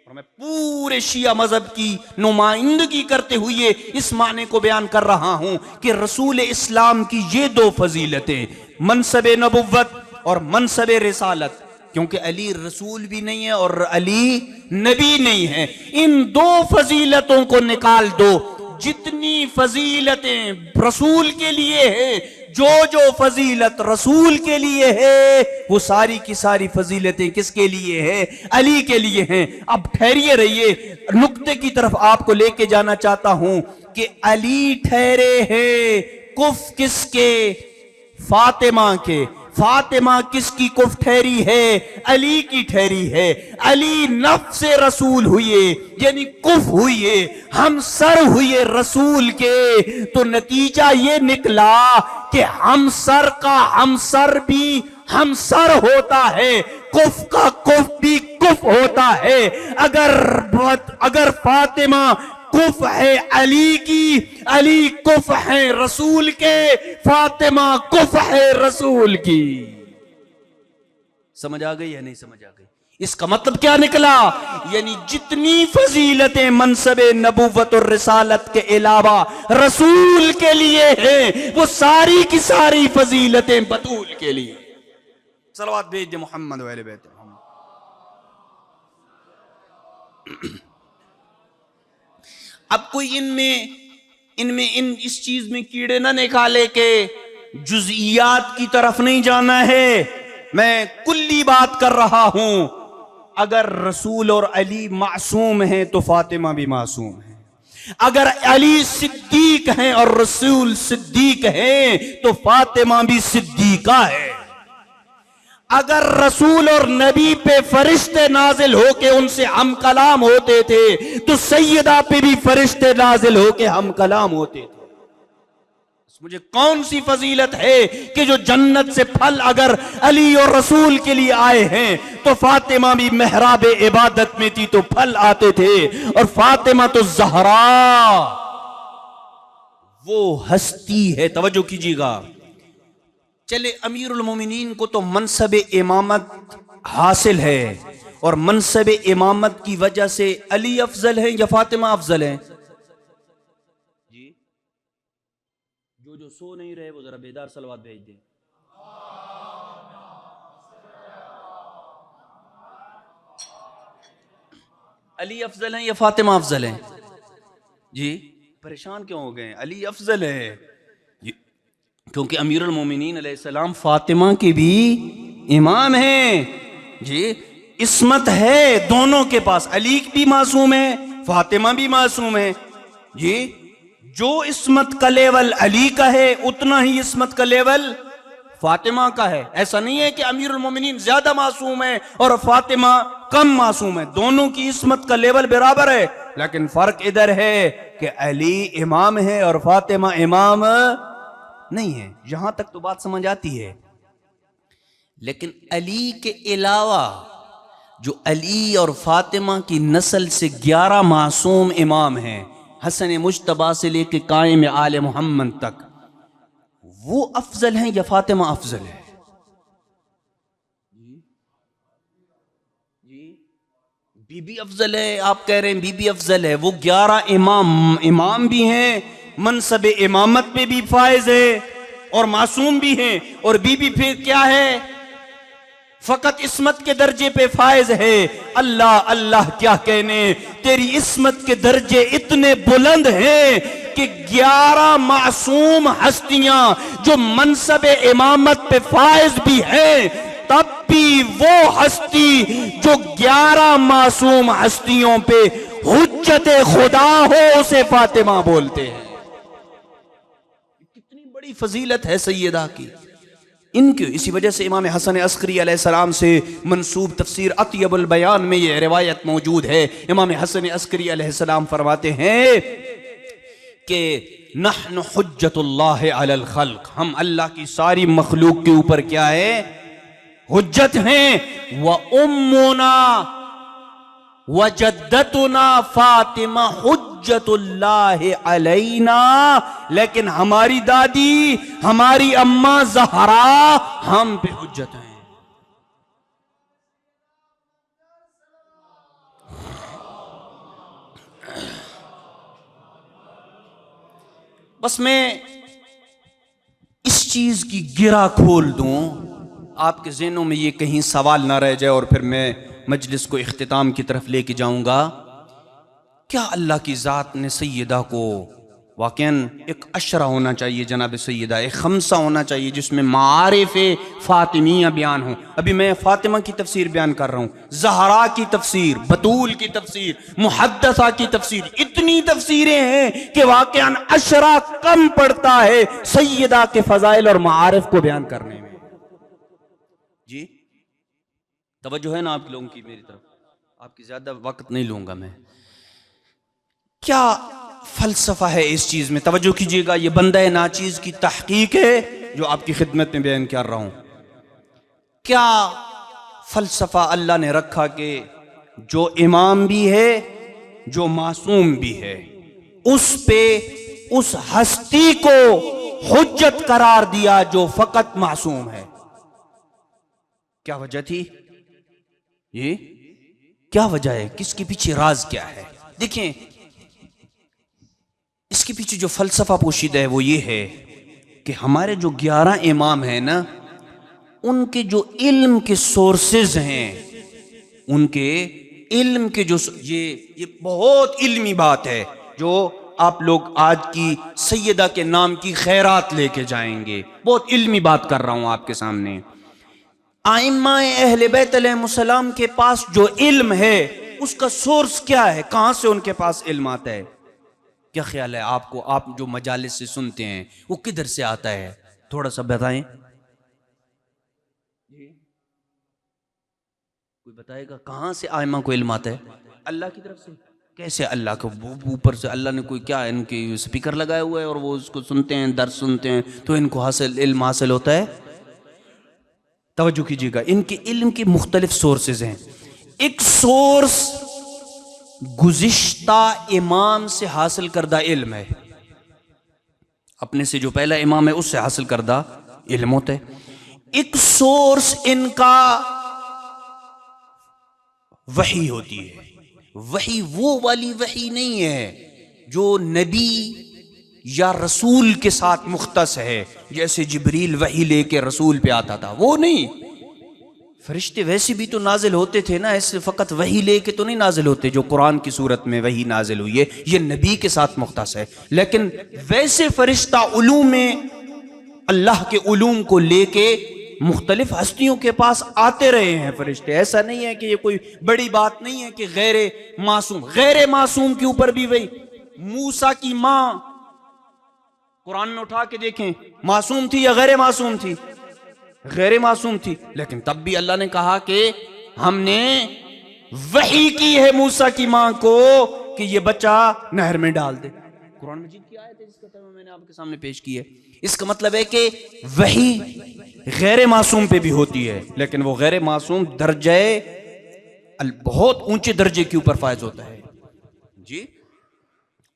اور میں پورے شیعہ مذہب کی نمائندگی کرتے ہوئے اس معنی کو بیان کر رہا ہوں کہ رسول اسلام کی یہ دو فضیلتیں، منصب نبوت اور منصب رسالت، کیونکہ علی رسول بھی نہیں ہے اور علی نبی نہیں ہے، ان دو فضیلتوں کو نکال دو۔ جتنی فضیلتیں رسول کے لیے ہیں، جو فضیلت رسول کے لیے ہے، وہ ساری کی ساری فضیلتیں کس کے لیے ہیں؟ علی کے لیے ہیں۔ اب ٹھہریے رہیے، نقطے کی طرف آپ کو لے کے جانا چاہتا ہوں کہ علی ٹھہرے ہیں کف کس کے؟ فاطمہ کے۔ فاطمہ کس کی کف ٹھہری ہے؟ علی کی ٹھہری ہے۔ علی نفس رسول ہوئے یعنی کف ہوئے، ہم سر ہوئے رسول کے، تو نتیجہ یہ نکلا کہ ہم سر کا ہم سر بھی ہم سر ہوتا ہے، کف کا کف بھی کف ہوتا ہے. اگر فاطمہ کف ہے علی کی، علی کف ہے رسول کے، فاطمہ کف ہے رسول کی. سمجھ آ گئی یا نہیں سمجھ آ گئی؟ اس کا مطلب کیا نکلا؟ یعنی جتنی فضیلتیں منصب نبوت اور رسالت کے علاوہ رسول کے لیے ہیں، وہ ساری کی ساری فضیلتیں بطول کے لیے. صلوات بھیج دے محمد و اہل بیت محمد. اب کوئی اس چیز میں کیڑے نہ نکالے کہ جزئیات کی طرف نہیں جانا ہے، میں کلی بات کر رہا ہوں. اگر رسول اور علی معصوم ہیں تو فاطمہ بھی معصوم ہے. اگر علی صدیق ہیں اور رسول صدیق ہیں تو فاطمہ بھی صدیقہ ہے. اگر رسول اور نبی پہ فرشتے نازل ہو کے ان سے ہم کلام ہوتے تھے تو سیدہ پہ بھی فرشتے نازل ہو کے ہم کلام ہوتے تھے. مجھے کون سی فضیلت ہے کہ جو جنت سے پھل اگر علی اور رسول کے لیے آئے ہیں تو فاطمہ بھی محراب عبادت میں تھی تو پھل آتے تھے. اور فاطمہ تو زہرا وہ ہستی ہے. توجہ کیجیے گا. چلے امیر المومنین کو تو منصب امامت حاصل ہے، اور منصب امامت کی وجہ سے علی افضل ہے یا فاطمہ افضل ہے؟ جی جو سو نہیں رہے وہ ذرا بیدار صلوات بھیج دیں. علی افضل ہیں یا فاطمہ افضل ہیں؟ جی پریشان کیوں ہو گئے؟ علی افضل ہے جی، کیونکہ امیر المومنین علیہ السلام فاطمہ کے بھی امام ہیں. جی عصمت ہے دونوں کے پاس، علی بھی معصوم ہے، فاطمہ بھی معصوم ہے. جی جو عصمت کا لیول علی کا ہے اتنا ہی عصمت کا لیول فاطمہ کا ہے. ایسا نہیں ہے کہ امیر المومنین زیادہ معصوم ہے اور فاطمہ کم معصوم ہے. دونوں کی عصمت کا لیول برابر ہے، لیکن فرق ادھر ہے کہ علی امام ہے اور فاطمہ امام نہیں ہے. یہاں تک تو بات سمجھ آتی ہے. لیکن علی کے علاوہ جو علی اور فاطمہ کی نسل سے 11 معصوم امام ہیں، حسن مجتبیٰ سے لے کے قائم آل محمد تک، وہ افضل ہیں یا فاطمہ افضل ہے؟ بی بی افضل ہے. آپ کہہ رہے ہیں بی بی افضل ہے. وہ 11 امام بھی ہیں، منصب امامت پہ بھی فائز ہے اور معصوم بھی ہیں. اور بی بی پھر کیا ہے؟ فقط عصمت کے درجے پہ فائز ہے. اللہ اللہ کیا کہنے، تیری عصمت کے درجے اتنے بلند ہیں کہ 11 معصوم ہستیاں جو منصب امامت پہ فائز بھی ہیں، تب بھی وہ ہستی جو 11 معصوم ہستیوں پہ حجت خدا ہو اسے فاطمہ بولتے ہیں. کتنی بڑی فضیلت ہے سیدہ کی ان کی. اسی وجہ سے امام حسن عسکری علیہ السلام سے منسوب تفسیر اطیب البیان میں یہ روایت موجود ہے. امام حسن عسکری علیہ السلام فرماتے ہیں کہ نحن حجت اللہ علی الخلق، ہم اللہ کی ساری مخلوق کے اوپر کیا ہے؟ حجت ہیں. وَأُمُّنَا وَجَدَّتُنَا فاطمہ حجت اللہ علینا، لیکن ہماری دادی ہماری اماں زہرا ہم پہ حجت ہیں. بس میں اس چیز کی گرہ کھول دوں، آپ کے ذہنوں میں یہ کہیں سوال نہ رہ جائے اور پھر میں مجلس کو اختتام کی طرف لے کے جاؤں گا. کیا اللہ کی ذات نے سیدہ کو واقعاً ایک عشرہ ہونا چاہیے جناب سیدہ، ایک خمسہ ہونا چاہیے جس میں معارف فاطمیہ بیان ہوں. ابھی میں فاطمہ کی تفسیر بیان کر رہا ہوں، زہرا کی تفسیر، بطول کی تفسیر، محدثہ کی تفسیر، اتنی تفسیریں ہیں کہ واقعاً عشرہ کم پڑتا ہے سیدہ کے فضائل اور معارف کو بیان کرنے میں. جی توجہ ہے نا آپ لوگوں کی میری طرف؟ آپ کی زیادہ وقت نہیں لوں گا میں. کیا فلسفہ ہے اس چیز میں؟ توجہ کیجئے گا، یہ بندہ ناچیز کی تحقیق ہے جو آپ کی خدمت میں بیان کر رہا ہوں. کیا فلسفہ اللہ نے رکھا کہ جو امام بھی ہے جو معصوم بھی ہے اس پہ اس ہستی کو حجت قرار دیا جو فقط معصوم ہے. کیا وجہ تھی؟ یہ کیا وجہ ہے؟ کس کے پیچھے راز کیا ہے؟ دیکھیں اس کے پیچھے جو فلسفہ پوشیدہ ہے وہ یہ ہے کہ ہمارے جو 11 امام ہیں نا، ان کے جو علم کے سورسز ہیں، ان کے علم کے جو یہ بہت علمی بات ہے جو آپ لوگ آج کی سیدہ کے نام کی خیرات لے کے جائیں گے. بہت علمی بات کر رہا ہوں آپ کے سامنے. ائمہ اہل بیت علیہ السلام کے پاس جو علم ہے اس کا سورس کیا ہے؟ کہاں سے ان کے پاس علم آتا ہے؟ کیا خیال ہے آپ کو؟ آپ جو مجالس سے سنتے ہیں وہ کدھر سے آتا ہے؟ تھوڑا سا بتائیں. کوئی بتائے گا کہاں سے ائمہ کو علم آتا ہے؟ اللہ کی طرف سے. کیسے اللہ کو؟ اوپر سے اللہ نے کوئی کیا ان کے سپیکر لگایا ہوا ہے اور وہ اس کو سنتے ہیں، درس سنتے ہیں تو ان کو علم حاصل ہوتا ہے؟ توجہ کیجیے گا، ان کے علم کے مختلف سورسز ہیں. ایک سورس گزشتہ امام سے حاصل کردہ علم ہے، اپنے سے جو پہلا امام ہے اس سے حاصل کردہ علم ہوتا ہے. ایک سورس ان کا وحی ہوتی ہے. وحی وہ والی وحی نہیں ہے جو نبی یا رسول کے ساتھ مختص ہے، جیسے جبریل وحی لے کے رسول پہ آتا تھا، وہ نہیں. فرشتے ویسے بھی تو نازل ہوتے تھے نا، ایسے فقط وحی لے کے تو نہیں نازل ہوتے. جو قرآن کی صورت میں وحی نازل ہوئی ہے یہ نبی کے ساتھ مختص ہے. لیکن ویسے فرشتہ علوم میں اللہ کے علوم کو لے کے مختلف ہستیوں کے پاس آتے رہے ہیں فرشتے. ایسا نہیں ہے کہ یہ کوئی بڑی بات نہیں ہے کہ غیر معصوم کے اوپر بھی وہی. موسیٰ کی ماں قرآن میں اٹھا کے دیکھیں، معصوم تھی یا غیر معصوم تھی؟ غیر معصوم تھی، لیکن تب بھی اللہ نے کہا کہ ہم نے وحی کی ہے موسیٰ کی ماں کو کہ یہ بچہ نہر میں ڈال دے. قرآن مجید کی آیت ہے جس کا ترجمہ میں نے آپ کے سامنے پیش کی ہے. اس کا مطلب ہے کہ وحی غیر معصوم پہ بھی ہوتی ہے، لیکن وہ غیر معصوم درجے بہت اونچے درجے کے اوپر فائز ہوتا ہے. جی،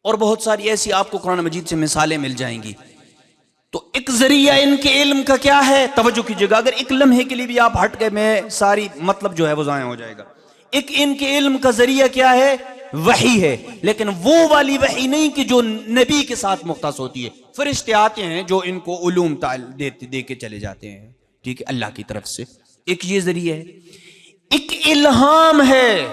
اور بہت ساری ایسی آپ کو قرآن مجید سے مثالیں مل جائیں گی. تو ایک ذریعہ ان کے علم کا کیا ہے؟ توجہ کیجیے گا، اگر ایک لمحے کے لیے بھی آپ ہٹ گئے میں ساری مطلب جو ہے وہ ضائع ہو جائے گا. ایک ان کے علم کا ذریعہ کیا ہے؟ وحی ہے، لیکن وہ والی وحی نہیں کہ جو نبی کے ساتھ مختص ہوتی ہے. فرشتے آتے ہیں جو ان کو علوم دے کے چلے جاتے ہیں، ٹھیک ہے، اللہ کی طرف سے. ایک یہ ذریعہ ہے. ایک الہام ہے،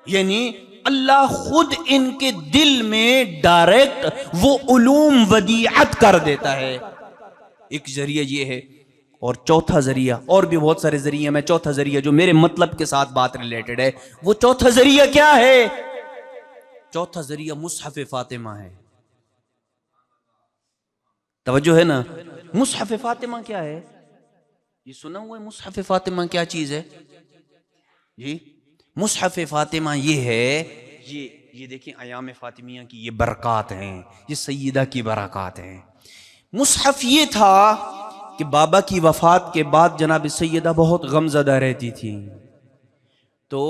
یعنی اللہ خود ان کے دل میں ڈائریکٹ وہ علوم ودیعت کر دیتا ہے. ایک ذریعہ یہ ہے. اور چوتھا ذریعہ، اور بھی بہت سارے ذریعے، میں چوتھا ذریعہ جو میرے مطلب کے ساتھ بات ریلیٹڈ ہے، وہ چوتھا ذریعہ کیا ہے؟ چوتھا ذریعہ مصحف فاطمہ ہے. توجہ ہے نا؟ مصحف فاطمہ کیا ہے؟ یہ سنا ہوا ہے مصحف فاطمہ کیا چیز ہے؟ جی، مصحف فاطمہ یہ ہے، یہ دیکھیں ایام فاطمیہ کی یہ برکات ہیں، یہ سیدہ کی برکات ہیں. مصحف یہ تھا کہ بابا کی وفات کے بعد جناب سیدہ بہت غم زدہ رہتی تھی، تو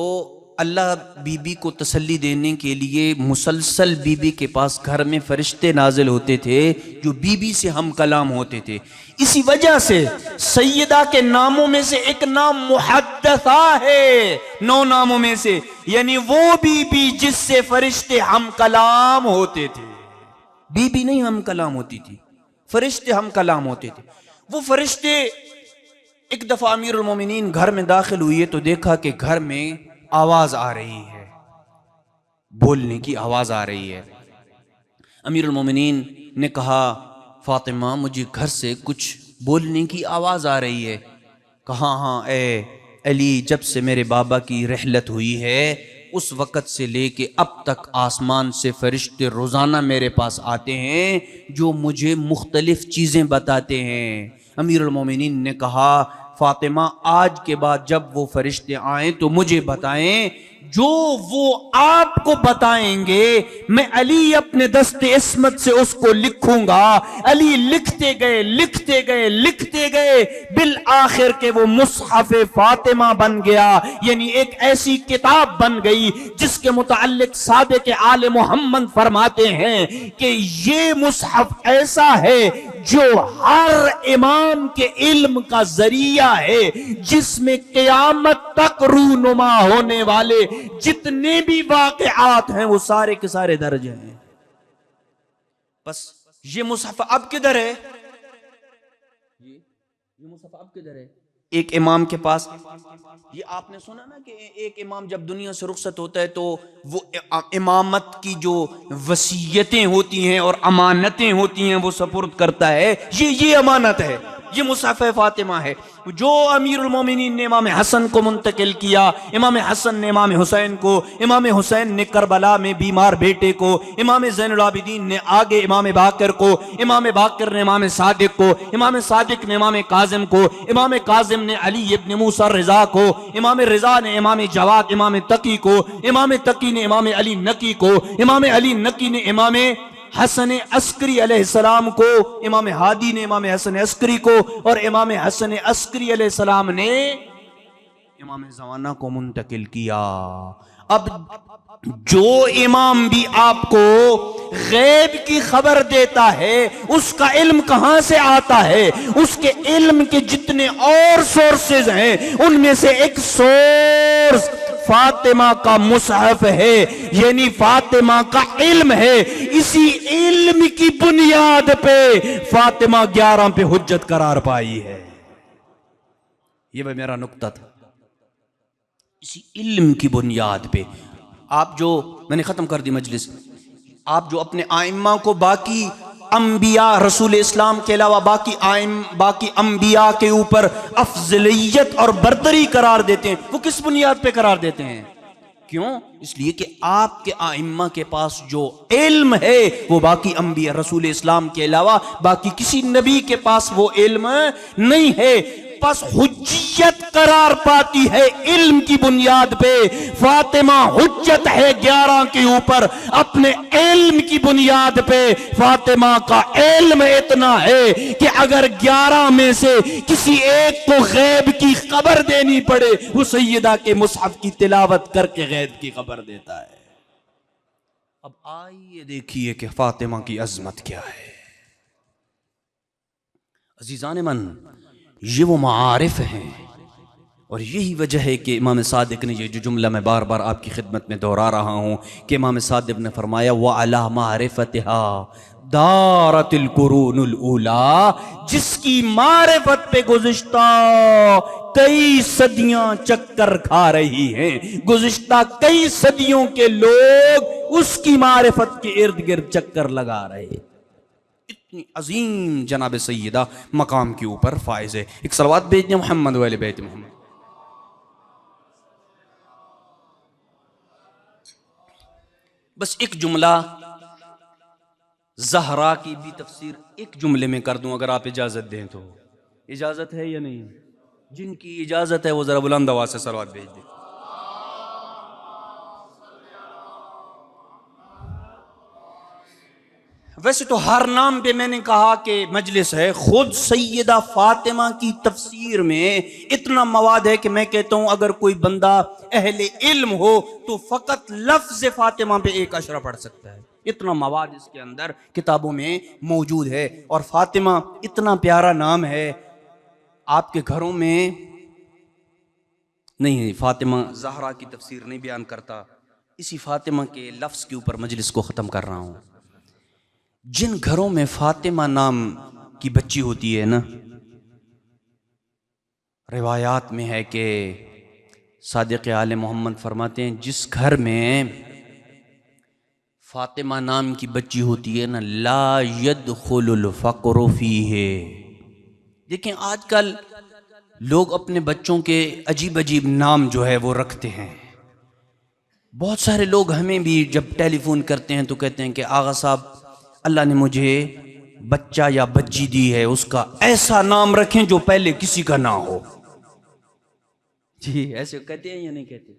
اللہ بی بی کو تسلی دینے کے لیے مسلسل بی بی کے پاس گھر میں فرشتے نازل ہوتے تھے جو بی بی سے ہم کلام ہوتے تھے. اسی وجہ سے سیدہ کے ناموں میں سے ایک نام محدثہ ہے، 9 ناموں میں سے، یعنی وہ بی بی جس سے فرشتے ہم کلام ہوتے تھے. بی بی نہیں ہم کلام ہوتی تھی، فرشتے ہم کلام ہوتے تھے. وہ فرشتے ایک دفعہ امیر المومنین گھر میں داخل ہوئے تو دیکھا کہ گھر میں آواز آ رہی ہے، بولنے کی آواز آ رہی ہے. امیر المومنین نے کہا فاطمہ مجھے گھر سے کچھ بولنے کی آواز آ رہی ہے. کہا ہاں اے علی، جب سے میرے بابا کی رحلت ہوئی ہے اس وقت سے لے کے اب تک آسمان سے فرشتے روزانہ میرے پاس آتے ہیں جو مجھے مختلف چیزیں بتاتے ہیں. امیر المومنین نے کہا فاطمہ آج کے بعد جب وہ فرشتے آئیں تو مجھے بتائیں، جو وہ آپ کو بتائیں گے میں علی اپنے دست عصمت سے اس کو لکھوں گا۔ علی لکھتے گئے لکھتے گئے لکھتے گئے، بالآخر کے وہ مصحف فاطمہ بن گیا، یعنی ایک ایسی کتاب بن گئی جس کے متعلق صادق آل محمد فرماتے ہیں کہ یہ مصحف ایسا ہے جو ہر امام کے علم کا ذریعہ ہے، جس میں قیامت تک رونما ہونے والے جتنے بھی واقعات ہیں وہ سارے کے سارے درج ہیں۔ بس یہ مصحف اب کدھر ہے؟ یہ مصحف اب کدھر ہے؟ ایک امام کے پاس۔ یہ آپ نے سنا نا کہ ایک امام جب دنیا سے رخصت ہوتا ہے تو وہ امامت کی جو وصیتیں ہوتی ہیں اور امانتیں ہوتی ہیں وہ سپرد کرتا ہے، یہ امانت ہے، یہ مصحف فاطمہ ہے جو امیر المومنین نے امام حسن کو منتقل کیا، امام حسن نے امام حسین کو، امام حسین نے کربلا میں بیمار بیٹے کو، امام زین العابدین نے آگے امام باقر کو، امام باقر نے امام صادق کو، امام صادق نے امام کاظم کو، امام کاظم نے علی ابن موسیٰ رضا کو، امام رضا نے امام جواد امام تقی کو، امام تقی نے امام علی نقی کو، امام علی نقی نے امام حسن عسکری علیہ السلام کو، امام ہادی نے امام حسن عسکری کو، اور امام حسن عسکری علیہ السلام نے امام زمانہ کو منتقل کیا۔ اب جو امام بھی آپ کو غیب کی خبر دیتا ہے اس کا علم کہاں سے آتا ہے؟ اس کے علم کے جتنے اور سورسز ہیں ان میں سے ایک سورس فاطمہ کا مصحف ہے، یعنی فاطمہ کا علم ہے۔ اسی علم کی بنیاد پہ فاطمہ 11 پہ حجت قرار پائی ہے۔ یہ بھی میرا نقطہ تھا، اسی علم کی بنیاد پہ آپ جو، میں نے ختم کر دی مجلس، آپ جو اپنے ائمہ کو باقی انبیاء رسول اسلام کے علاوہ باقی انبیاء کے اوپر افضلیت اور برتری قرار دیتے ہیں، وہ کس بنیاد پہ قرار دیتے ہیں؟ کیوں؟ اس لیے کہ آپ کے ائمہ کے پاس جو علم ہے وہ باقی انبیاء رسول اسلام کے علاوہ باقی کسی نبی کے پاس وہ علم نہیں ہے۔ پس حجیت قرار پاتی ہے علم کی بنیاد پہ۔ فاطمہ حجت ہے 11 کے اوپر اپنے علم کی بنیاد پہ۔ فاطمہ کا علم اتنا ہے کہ اگر 11 میں سے کسی ایک کو غیب کی خبر دینی پڑے وہ سیدہ کے مصحف کی تلاوت کر کے غیب کی خبر دیتا ہے۔ اب آئیے دیکھیے کہ فاطمہ کی عظمت کیا ہے۔ عزیزان من، یہ وہ معارف ہیں، اور یہی وجہ ہے کہ امام صادق نے یہ جو جملہ میں بار بار آپ کی خدمت میں دہرا رہا ہوں کہ امام صادق نے فرمایا وَعَلَى مَعْرِفَتِهَا دَارَتِ الْقُرُونُ الْأُولَى، جس کی معرفت پہ گزشتہ کئی صدیاں چکر کھا رہی ہیں، گزشتہ کئی صدیوں کے لوگ اس کی معرفت کے ارد گرد چکر لگا رہے ہیں۔ اتنی عظیم جناب سیدہ مقام کے اوپر فائز ہے۔ ایک صلوات بھیج دیں محمد و آل بیت محمد۔ بس ایک جملہ زہرا کی بھی تفسیر ایک جملے میں کر دوں اگر آپ اجازت دیں تو۔ اجازت ہے یا نہیں؟ جن کی اجازت ہے وہ ذرا بلند آواز سے صلوات بھیج دیں۔ ویسے تو ہر نام پہ میں نے کہا کہ مجلس ہے، خود سیدہ فاطمہ کی تفسیر میں اتنا مواد ہے کہ میں کہتا ہوں اگر کوئی بندہ اہل علم ہو تو فقط لفظ فاطمہ پہ ایک اشرہ پڑھ سکتا ہے، اتنا مواد اس کے اندر کتابوں میں موجود ہے۔ اور فاطمہ اتنا پیارا نام ہے، آپ کے گھروں میں نہیں، فاطمہ زہرا کی تفسیر نہیں بیان کرتا، اسی فاطمہ کے لفظ کے اوپر مجلس کو ختم کر رہا ہوں۔ جن گھروں میں فاطمہ نام کی بچی ہوتی ہے نا، روایات میں ہے کہ صادق آل محمد فرماتے ہیں جس گھر میں فاطمہ نام کی بچی ہوتی ہے نا لا يدخل الفقر فیہ۔ دیکھیں آج کل لوگ اپنے بچوں کے عجیب عجیب نام جو ہے وہ رکھتے ہیں۔ بہت سارے لوگ ہمیں بھی جب ٹیلی فون کرتے ہیں تو کہتے ہیں کہ آغا صاحب اللہ نے مجھے بچہ یا بچی دی ہے، اس کا ایسا نام رکھیں جو پہلے کسی کا نہ ہو۔ جی ایسے کہتے ہیں یا نہیں کہتے؟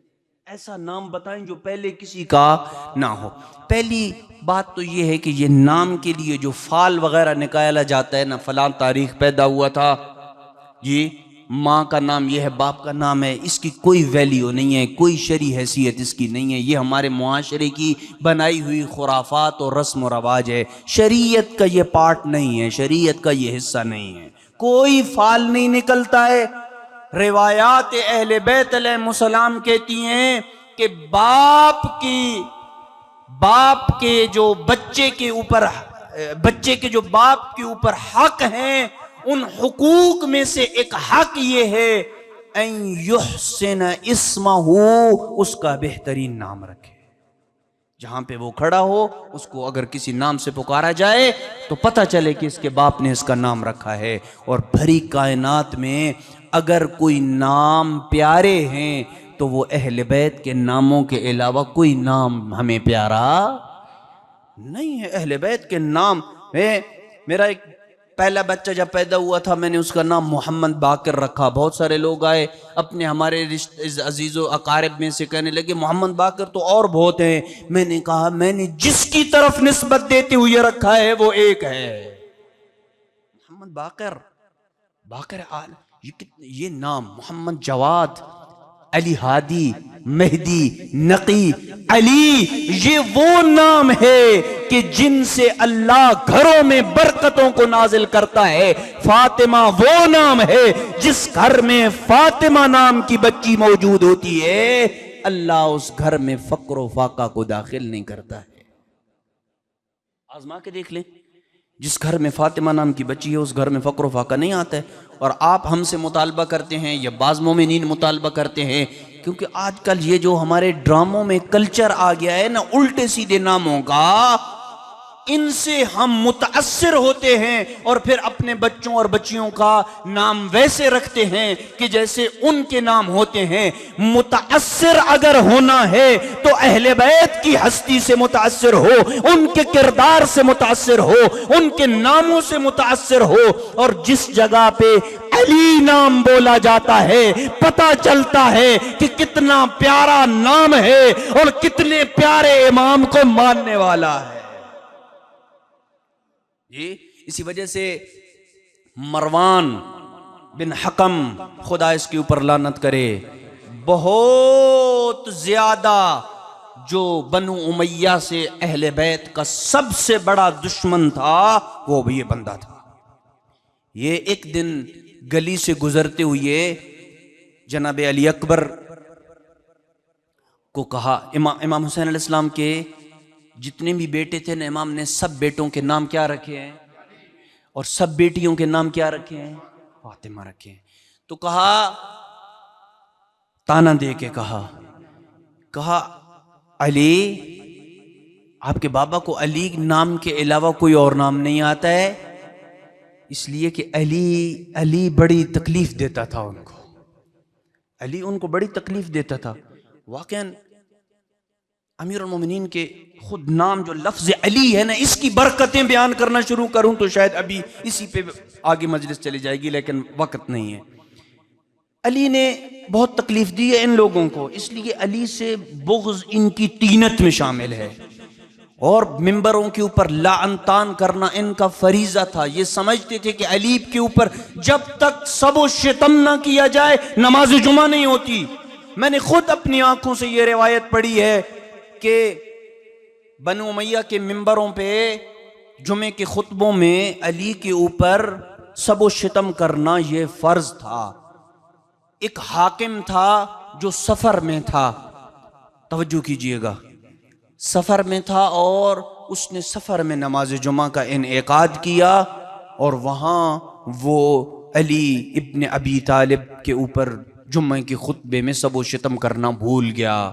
ایسا نام بتائیں جو پہلے کسی کا نہ ہو. پہلی بات تو یہ ہے کہ یہ نام کے لیے جو فال وغیرہ نکالا جاتا ہے نا، فلاں تاریخ پیدا ہوا تھا، یہ ماں کا نام یہ ہے، باپ کا نام ہے، اس کی کوئی ویلیو نہیں ہے، کوئی شرعی حیثیت اس کی نہیں ہے. یہ ہمارے معاشرے کی بنائی ہوئی خرافات اور رسم و رواج ہے. شریعت کا یہ پارٹ نہیں ہے، شریعت کا یہ حصہ نہیں ہے. کوئی فال نہیں نکلتا ہے. روایات اہل بیت علیہ السلام کہتی ہیں کہ باپ کے جو بچے کے جو باپ کے اوپر حق ہیں، ان حقوق میں سے ایک حق یہ ہے ان یحسن اسمہ، اس کا بہترین نام رکھے. جہاں پہ وہ کھڑا ہو اس کو اگر کسی نام سے پکارا جائے تو پتہ چلے کہ اس کے باپ نے اس کا نام رکھا ہے. اور بھری کائنات میں اگر کوئی نام پیارے ہیں تو وہ اہل بیت کے ناموں کے علاوہ کوئی نام ہمیں پیارا نہیں ہے. اہل بیت کے نام ہے. میرا ایک پہلا بچہ جب پیدا ہوا تھا میں نے اس کا نام محمد باقر رکھا. بہت سارے لوگ آئے اپنے ہمارے عزیز و اقارب میں سے کہنے لگے محمد باقر تو اور بہت ہیں. میں نے کہا میں نے جس کی طرف نسبت دیتے ہوئے رکھا ہے وہ ایک ہے، محمد باقر. یہ نام محمد جواد، علی ہادی، مہدی، نقی، علی، یہ وہ نام ہے کہ جن سے اللہ گھروں میں برکتوں کو نازل کرتا ہے. فاطمہ وہ نام ہے جس گھر میں فاطمہ نام کی بچی موجود ہوتی ہے اللہ اس گھر میں فقر و فاقہ کو داخل نہیں کرتا ہے. آزما کے دیکھ لیں، جس گھر میں فاطمہ نام کی بچی ہے اس گھر میں فقر و فاقہ نہیں آتا ہے. اور آپ ہم سے مطالبہ کرتے ہیں یا بعض مومنین مطالبہ کرتے ہیں، کیونکہ آج کل یہ جو ہمارے ڈراموں میں کلچر آ گیا ہے نا الٹے سیدھے ناموں کا، ان سے ہم متاثر ہوتے ہیں اور پھر اپنے بچوں اور بچیوں کا نام ویسے رکھتے ہیں کہ جیسے ان کے نام ہوتے ہیں. متاثر اگر ہونا ہے تو اہل بیت کی ہستی سے متاثر ہو، ان کے کردار سے متاثر ہو، ان کے ناموں سے متاثر ہو. اور جس جگہ پہ علی نام بولا جاتا ہے پتہ چلتا ہے کہ کتنا پیارا نام ہے اور کتنے پیارے امام کو ماننے والا ہے. اسی وجہ سے مروان بن حکم، خدا اس کے اوپر لعنت کرے، بہت زیادہ جو بنو امیہ سے اہل بیت کا سب سے بڑا دشمن تھا وہ بھی یہ بندہ تھا. یہ ایک دن گلی سے گزرتے ہوئے جناب علی اکبر کو کہا، امام حسین علیہ السلام کے جتنے بھی بیٹے تھے نا امام نے سب بیٹوں کے نام کیا رکھے ہیں اور سب بیٹیوں کے نام کیا رکھے ہیں؟ فاطمہ رکھے ہیں. تو کہا، تانا دے کے کہا علی، آپ کے بابا کو علی نام کے علاوہ کوئی اور نام نہیں آتا ہے، اس لیے کہ علی بڑی تکلیف دیتا تھا ان کو. علی ان کو بڑی تکلیف دیتا تھا. واقعاً امیر المومنین کے خود نام جو لفظ علی ہے نا، اس کی برکتیں بیان کرنا شروع کروں تو شاید ابھی اسی پہ آگے مجلس چلی جائے گی، لیکن وقت نہیں ہے. علی نے بہت تکلیف دی ہے ان لوگوں کو، اس لیے علی سے بغض ان کی طینت میں شامل ہے. اور ممبروں کے اوپر لعن طعن کرنا ان کا فریضہ تھا. یہ سمجھتے تھے کہ علی کے اوپر جب تک سب و شتم نہ کیا جائے نماز جمعہ نہیں ہوتی. میں نے خود اپنی آنکھوں سے یہ روایت پڑھی ہے کہ بنو امیہ کے ممبروں پہ جمعے کے خطبوں میں علی کے اوپر سب و شتم کرنا یہ فرض تھا. ایک حاکم تھا جو سفر میں تھا، توجہ کیجئے گا، سفر میں تھا اور اس نے سفر میں نماز جمعہ کا انعقاد کیا اور وہاں وہ علی ابن ابی طالب کے اوپر جمعہ کے خطبے میں سب و شتم کرنا بھول گیا.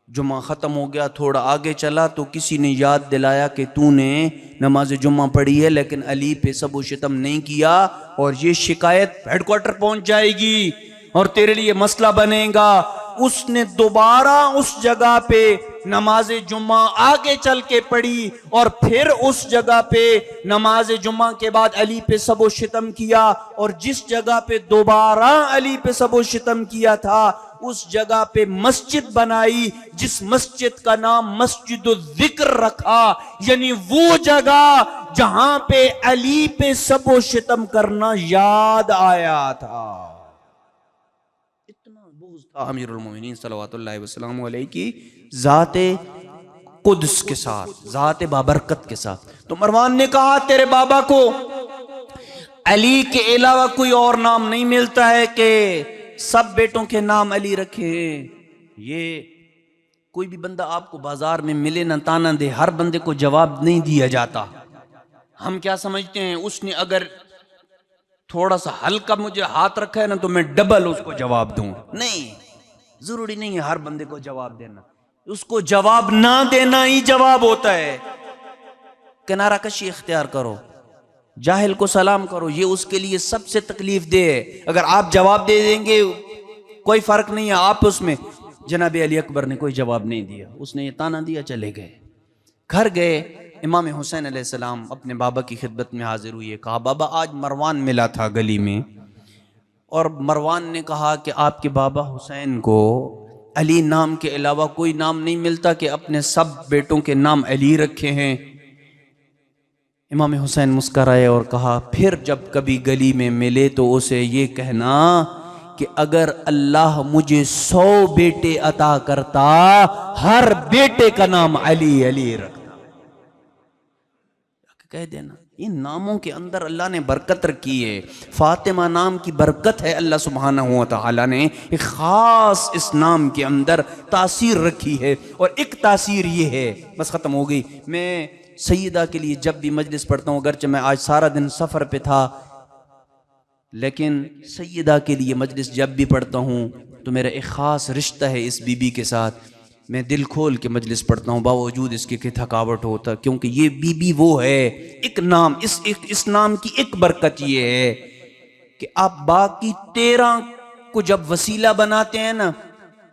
جمعہ ختم ہو گیا، تھوڑا آگے چلا تو کسی نے یاد دلایا کہ تو نے نماز جمعہ پڑھی ہے لیکن علی پہ سب و شتم نہیں کیا، اور یہ شکایت ہیڈ کوارٹر پہنچ جائے گی اور تیرے لیے مسئلہ بنے گا. اس نے دوبارہ اس جگہ پہ نماز جمعہ آگے چل کے پڑھی اور پھر اس جگہ پہ نماز جمعہ کے بعد علی پہ سب و شتم کیا، اور جس جگہ پہ دوبارہ علی پہ سب و شتم کیا تھا اس جگہ پہ مسجد بنائی جس مسجد کا نام مسجد الذکر رکھا، یعنی وہ جگہ جہاں پہ علی پہ سب و شتم کرنا یاد آیا تھا۔ اتنا بغض تھا امیر المومنین صلوات اللہ وسلم علیہ کی ذات قدس کے ساتھ، ذات بابرکت کے ساتھ۔ تو مروان نے کہا تیرے بابا کو علی کے علاوہ کوئی اور نام نہیں ملتا ہے کہ سب بیٹوں کے نام علی رکھے۔ یہ کوئی بھی بندہ آپ کو بازار میں ملے نہ تانا دے، ہر بندے کو جواب نہیں دیا جاتا۔ ہم کیا سمجھتے ہیں اس نے اگر تھوڑا سا ہلکا مجھے ہاتھ رکھا ہے نا تو میں ڈبل اس کو جواب دوں۔ نہیں، ضروری نہیں ہے ہر بندے کو جواب دینا، اس کو جواب نہ دینا ہی جواب ہوتا ہے۔ کنارہ کشی اختیار کرو، جاہل کو سلام کرو، یہ اس کے لیے سب سے تکلیف دہ ہے۔ اگر آپ جواب دے دیں گے کوئی فرق نہیں ہے آپ اس میں۔ جناب علی اکبر نے کوئی جواب نہیں دیا، اس نے یہ تانا دیا، چلے گئے۔ گھر گئے، امام حسین علیہ السلام اپنے بابا کی خدمت میں حاضر ہوئے، کہا بابا آج مروان ملا تھا گلی میں، اور مروان نے کہا کہ آپ کے بابا حسین کو علی نام کے علاوہ کوئی نام نہیں ملتا کہ اپنے سب بیٹوں کے نام علی رکھے ہیں۔ امام حسین مسکرائے اور کہا پھر جب کبھی گلی میں ملے تو اسے یہ کہنا کہ اگر اللہ مجھے 100 بیٹے عطا کرتا ہر بیٹے کا نام علی علی رکھتا۔ کہہ دینا ان ناموں کے اندر اللہ نے برکت رکھی ہے۔ فاطمہ نام کی برکت ہے، اللہ سبحانہ و تعالی نے ایک خاص اس نام کے اندر تاثیر رکھی ہے، اور ایک تاثیر یہ ہے، بس ختم ہو گئی۔ میں سیدہ کے لیے جب بھی مجلس پڑھتا ہوں، اگرچہ میں آج سارا دن سفر پہ تھا، لیکن سیدہ کے لیے مجلس جب بھی پڑھتا ہوں تو میرا ایک خاص رشتہ ہے اس بی بی کے ساتھ۔ میں دل کھول کے مجلس پڑھتا ہوں باوجود اس کی کہ تھکاوٹ ہوتا، کیونکہ یہ بی بی وہ ہے، ایک نام، اس نام کی ایک برکت یہ ہے کہ آپ باقی 13 کو جب وسیلہ بناتے ہیں نا،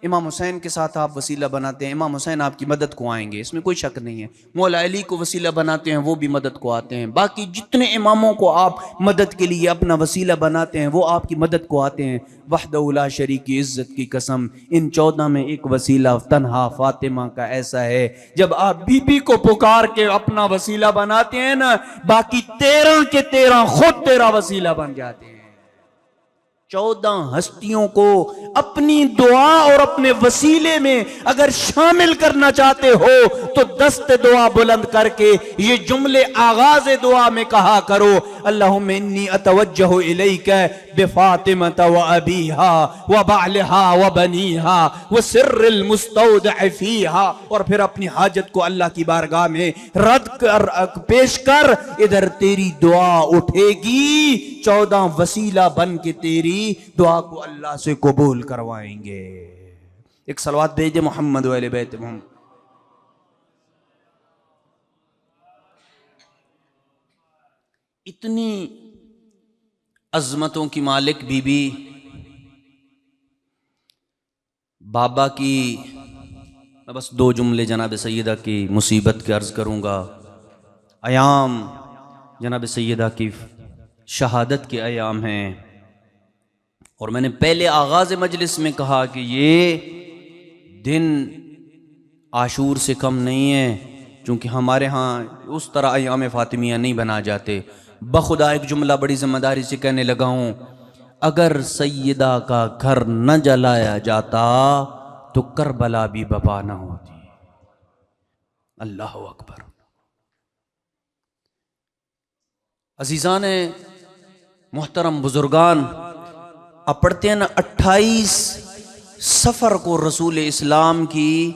امام حسین کے ساتھ آپ وسیلہ بناتے ہیں، امام حسین آپ کی مدد کو آئیں گے، اس میں کوئی شک نہیں ہے۔ مولا علی کو وسیلہ بناتے ہیں، وہ بھی مدد کو آتے ہیں۔ باقی جتنے اماموں کو آپ مدد کے لیے اپنا وسیلہ بناتے ہیں وہ آپ کی مدد کو آتے ہیں۔ وحدہ لا شریک کی عزت کی قسم، ان 14 میں ایک وسیلہ تنہا فاطمہ کا ایسا ہے، جب آپ بی بی کو پکار کے اپنا وسیلہ بناتے ہیں نا، باقی 13 کے 13 خود تیرا وسیلہ بن جاتے ہیں۔ 14 ہستیوں کو اپنی دعا اور اپنے وسیلے میں اگر شامل کرنا چاہتے ہو تو دست دعا بلند کر کے یہ جملے آغاز دعا میں کہا کرو، اللہم انی اتوجہ الیک بفاطمۃ و ابیہا و بعلہا و بنیہا و سر المستودع فیہا، اور پھر اپنی حاجت کو اللہ کی بارگاہ میں رد کر پیش کر، ادھر تیری دعا اٹھے گی، 14 وسیلہ بن کے تیری دعا کو اللہ سے قبول کروائیں گے۔ ایک صلوات بھیج دے محمد و اہل بیت محمد۔ اتنی عظمتوں کی مالک بی بی، بابا کی میں بس 2 جملے جناب سیدہ کی مصیبت کے عرض کروں گا۔ ایام جناب سیدہ کی شہادت کے ایام ہیں، اور میں نے پہلے آغاز مجلس میں کہا کہ یہ دن عاشور سے کم نہیں ہے، چونکہ ہمارے ہاں اس طرح ایام فاطمیہ نہیں بنا جاتے۔ بخدا ایک جملہ بڑی ذمہ داری سے کہنے لگا ہوں، اگر سیدہ کا گھر نہ جلایا جاتا تو کربلا بھی بپا نہ ہوتی۔ اللہ اکبر۔ عزیزان محترم بزرگان، آپ پڑھتے ہیں نا 28 صفر کو رسول اسلام کی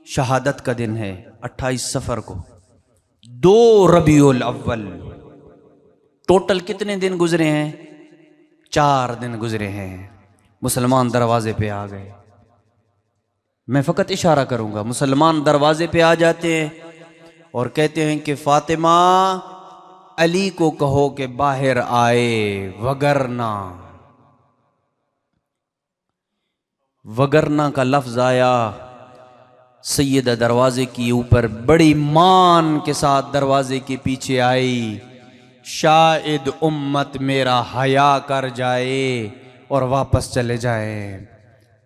شہادت کا دن ہے، 28 صفر کو 2 ربیع الاول، ٹوٹل کتنے دن گزرے ہیں؟ 4 دن گزرے ہیں۔ مسلمان دروازے پہ آ گئے۔ میں فقط اشارہ کروں گا، مسلمان دروازے پہ آ جاتے ہیں اور کہتے ہیں کہ فاطمہ علی کو کہو کہ باہر آئے، وگرنہ کا لفظ آیا، سیدہ دروازے کی اوپر بڑی مان کے ساتھ دروازے کے پیچھے آئی، شاید امت میرا حیا کر جائے اور واپس چلے جائے۔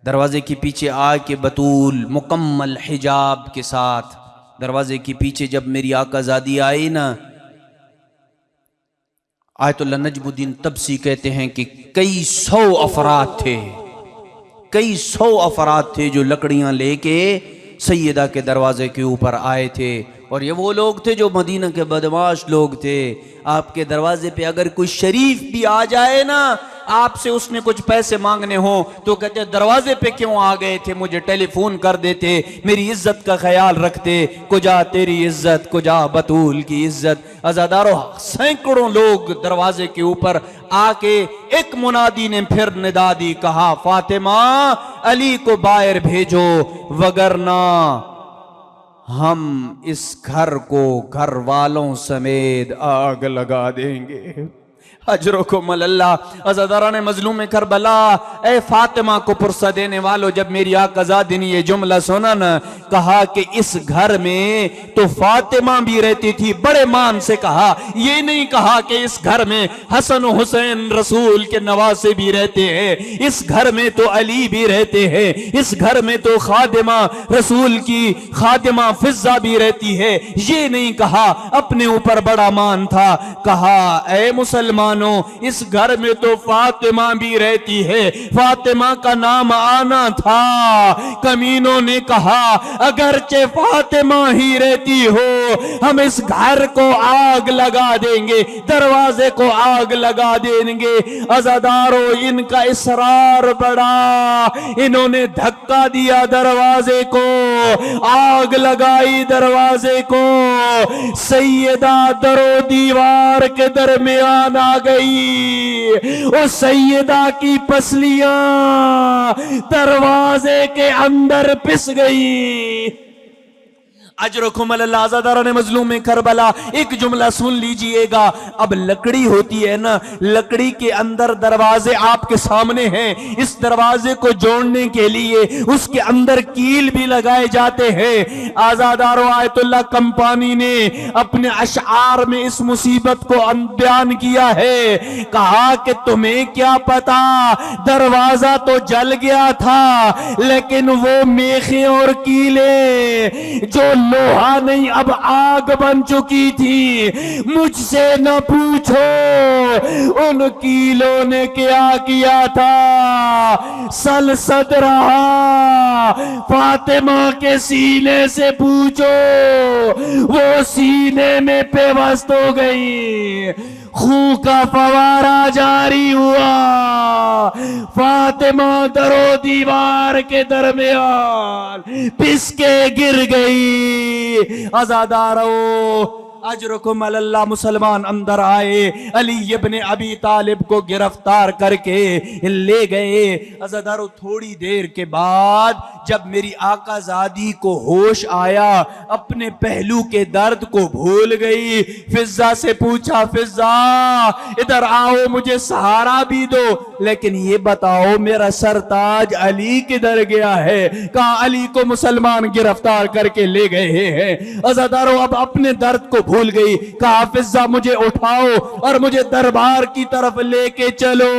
دروازے کے پیچھے آ کے بطول مکمل حجاب کے ساتھ دروازے کے پیچھے جب میری آقا زادی آئی نا، آیت اللہ نجم الدین تبسی کہتے ہیں کہ کئی سو افراد تھے جو لکڑیاں لے کے سیدہ کے دروازے کے اوپر آئے تھے، اور یہ وہ لوگ تھے جو مدینہ کے بدمعاش لوگ تھے۔ آپ کے دروازے پہ اگر کوئی شریف بھی آ جائے نا، آپ سے اس نے کچھ پیسے مانگنے ہوں تو کہتے دروازے پہ کیوں آ گئے تھے، مجھے ٹیلی فون کر دیتے، میری عزت کا خیال رکھتے، کجا تیری عزت کجا بطول کی عزت۔ عزادارو، سینکڑوں لوگ دروازے کے اوپر آ کے ایک منادی نے پھر ندا دی، کہا فاطمہ علی کو باہر بھیجو وگرنہ ہم اس گھر کو گھر والوں سمیت آگ لگا دیں گے۔ اجرکم اللہ۔ عزاداران مظلوم کربلا، اے فاطمہ کو پرسہ دینے والو، جب میری آقا زادی نے یہ جملہ سنا نا، کہا کہ اس گھر میں تو فاطمہ بھی رہتی تھی، بڑے مان سے کہا، یہ نہیں کہا کہ اس گھر میں حسن و حسین رسول کے نواسے بھی رہتے ہیں، اس گھر میں تو علی بھی رہتے ہیں، اس گھر میں تو خادمہ رسول کی خادمہ فضہ بھی رہتی ہے، یہ نہیں کہا، اپنے اوپر بڑا مان تھا۔ کہا اے مسلمان، اس گھر میں تو فاطمہ بھی رہتی ہے، فاطمہ کا نام آنا تھا۔ کمینوں نے کہا اگرچہ فاطمہ ہی رہتی ہو، ہم اس گھر کو آگ لگا دیں گے، دروازے کو آگ لگا دیں گے۔ عزادارو، ان کا اصرار بڑا، انہوں نے دھکا دیا دروازے کو، آگ لگائی دروازے کو، سیدہ در و دیوار کے درمیان آ گئی، وہ سیدہ کی پسلیاں دروازے کے اندر پس گئی۔ اجرکم اللہ۔ عزاداران مظلوم کربلا، ایک جملہ سن لیجئے گا، اب لکڑی ہوتی ہے نا، لکڑی کے اندر دروازے آپ کے سامنے ہیں، اس دروازے کو جوڑنے کے لیے اس کے اندر کیل بھی لگائے جاتے ہیں۔ عزادارو، آیت اللہ کمپانی نے اپنے اشعار میں اس مصیبت کو بیان کیا ہے، کہا کہ تمہیں کیا پتا، دروازہ تو جل گیا تھا لیکن وہ میخیں اور کیلیں جو لوہا نہیں اب آگ بن چکی تھی، مجھ سے نہ پوچھو ان کیلوں نے کیا کیا تھا۔ سلسد رہا فاطمہ کے سینے سے پوچھو، وہ سینے میں پیوست ہو گئی، خون کا فوارہ جاری ہوا، فاطمہ در و دیوار کے درمیان پس کے گر گئی۔ عزادارو، اجرکم اللہ، مسلمان اندر آئے، علی ابن ابی طالب کو گرفتار کر کے لے گئے۔ عزادارو، تھوڑی دیر کے بعد جب میری آقا زادی کو ہوش آیا، اپنے پہلو کے درد کو بھول گئی، فضہ سے پوچھا، فضہ ادھر آؤ، مجھے سہارا بھی دو، لیکن یہ بتاؤ میرا سرتاج علی کدھر گیا ہے؟ کہا علی کو مسلمان گرفتار کر کے لے گئے ہیں۔ عزادارو، اب اپنے درد کو بھول گئی، کہا فضہ مجھے اٹھاؤ اور مجھے دربار کی طرف لے کے چلو۔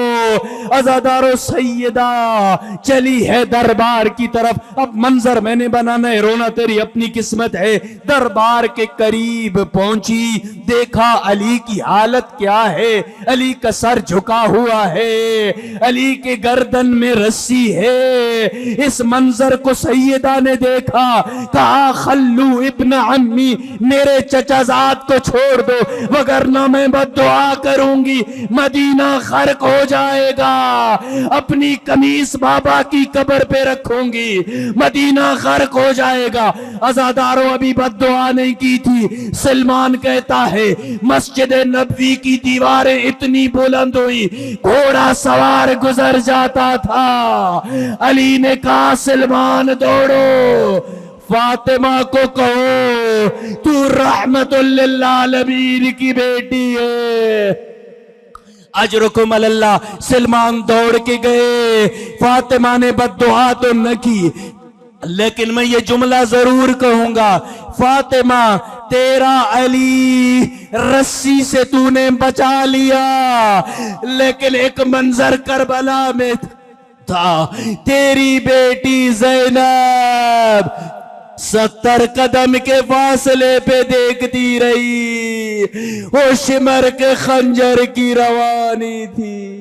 عزادارو، سیدہ چلی ہے دربار کی طرف، اب منظر میں نے بنانا ہے، رونا تیری اپنی قسمت ہے۔ دربار کے قریب پہنچی، دیکھا علی کی حالت کیا ہے، علی کا سر جھکا ہوا ہے، علی کے گردن میں رسی ہے۔ اس منظر کو سیدہ نے دیکھا، کہا خلو ابن عمی، میرے چچا زاد کو چھوڑ دو وگرنہ میں بد دعا کروں گی، مدینہ غرق ہو جائے گا، اپنی قمیص بابا کی قبر پہ رکھوں گی، مدینہ غرق ہو جائے گا۔ عزادارو، ابھی بد دعا نہیں کی تھی۔ سلمان کہتا ہے مسجد نبوی کی دیواریں اتنی بلند ہوئی، گھوڑا سوار گزر جاتا تھا۔ علی نے کہا سلمان دوڑو، فاطمہ کو کہو تو رحمت للعالمین کی بیٹی ہے۔ اجرکم اللہ۔ سلمان دوڑ کے گئے، فاطمہ نے بد دعا تو نہ کی، لیکن میں یہ جملہ ضرور کہوں گا، فاطمہ تیرا علی رسی سے تو نے بچا لیا، لیکن ایک منظر کربلا میں تھا، تیری بیٹی زینب 70 قدم کے فاصلے پہ دیکھتی رہی، وہ شمر کے خنجر کی روانی تھی۔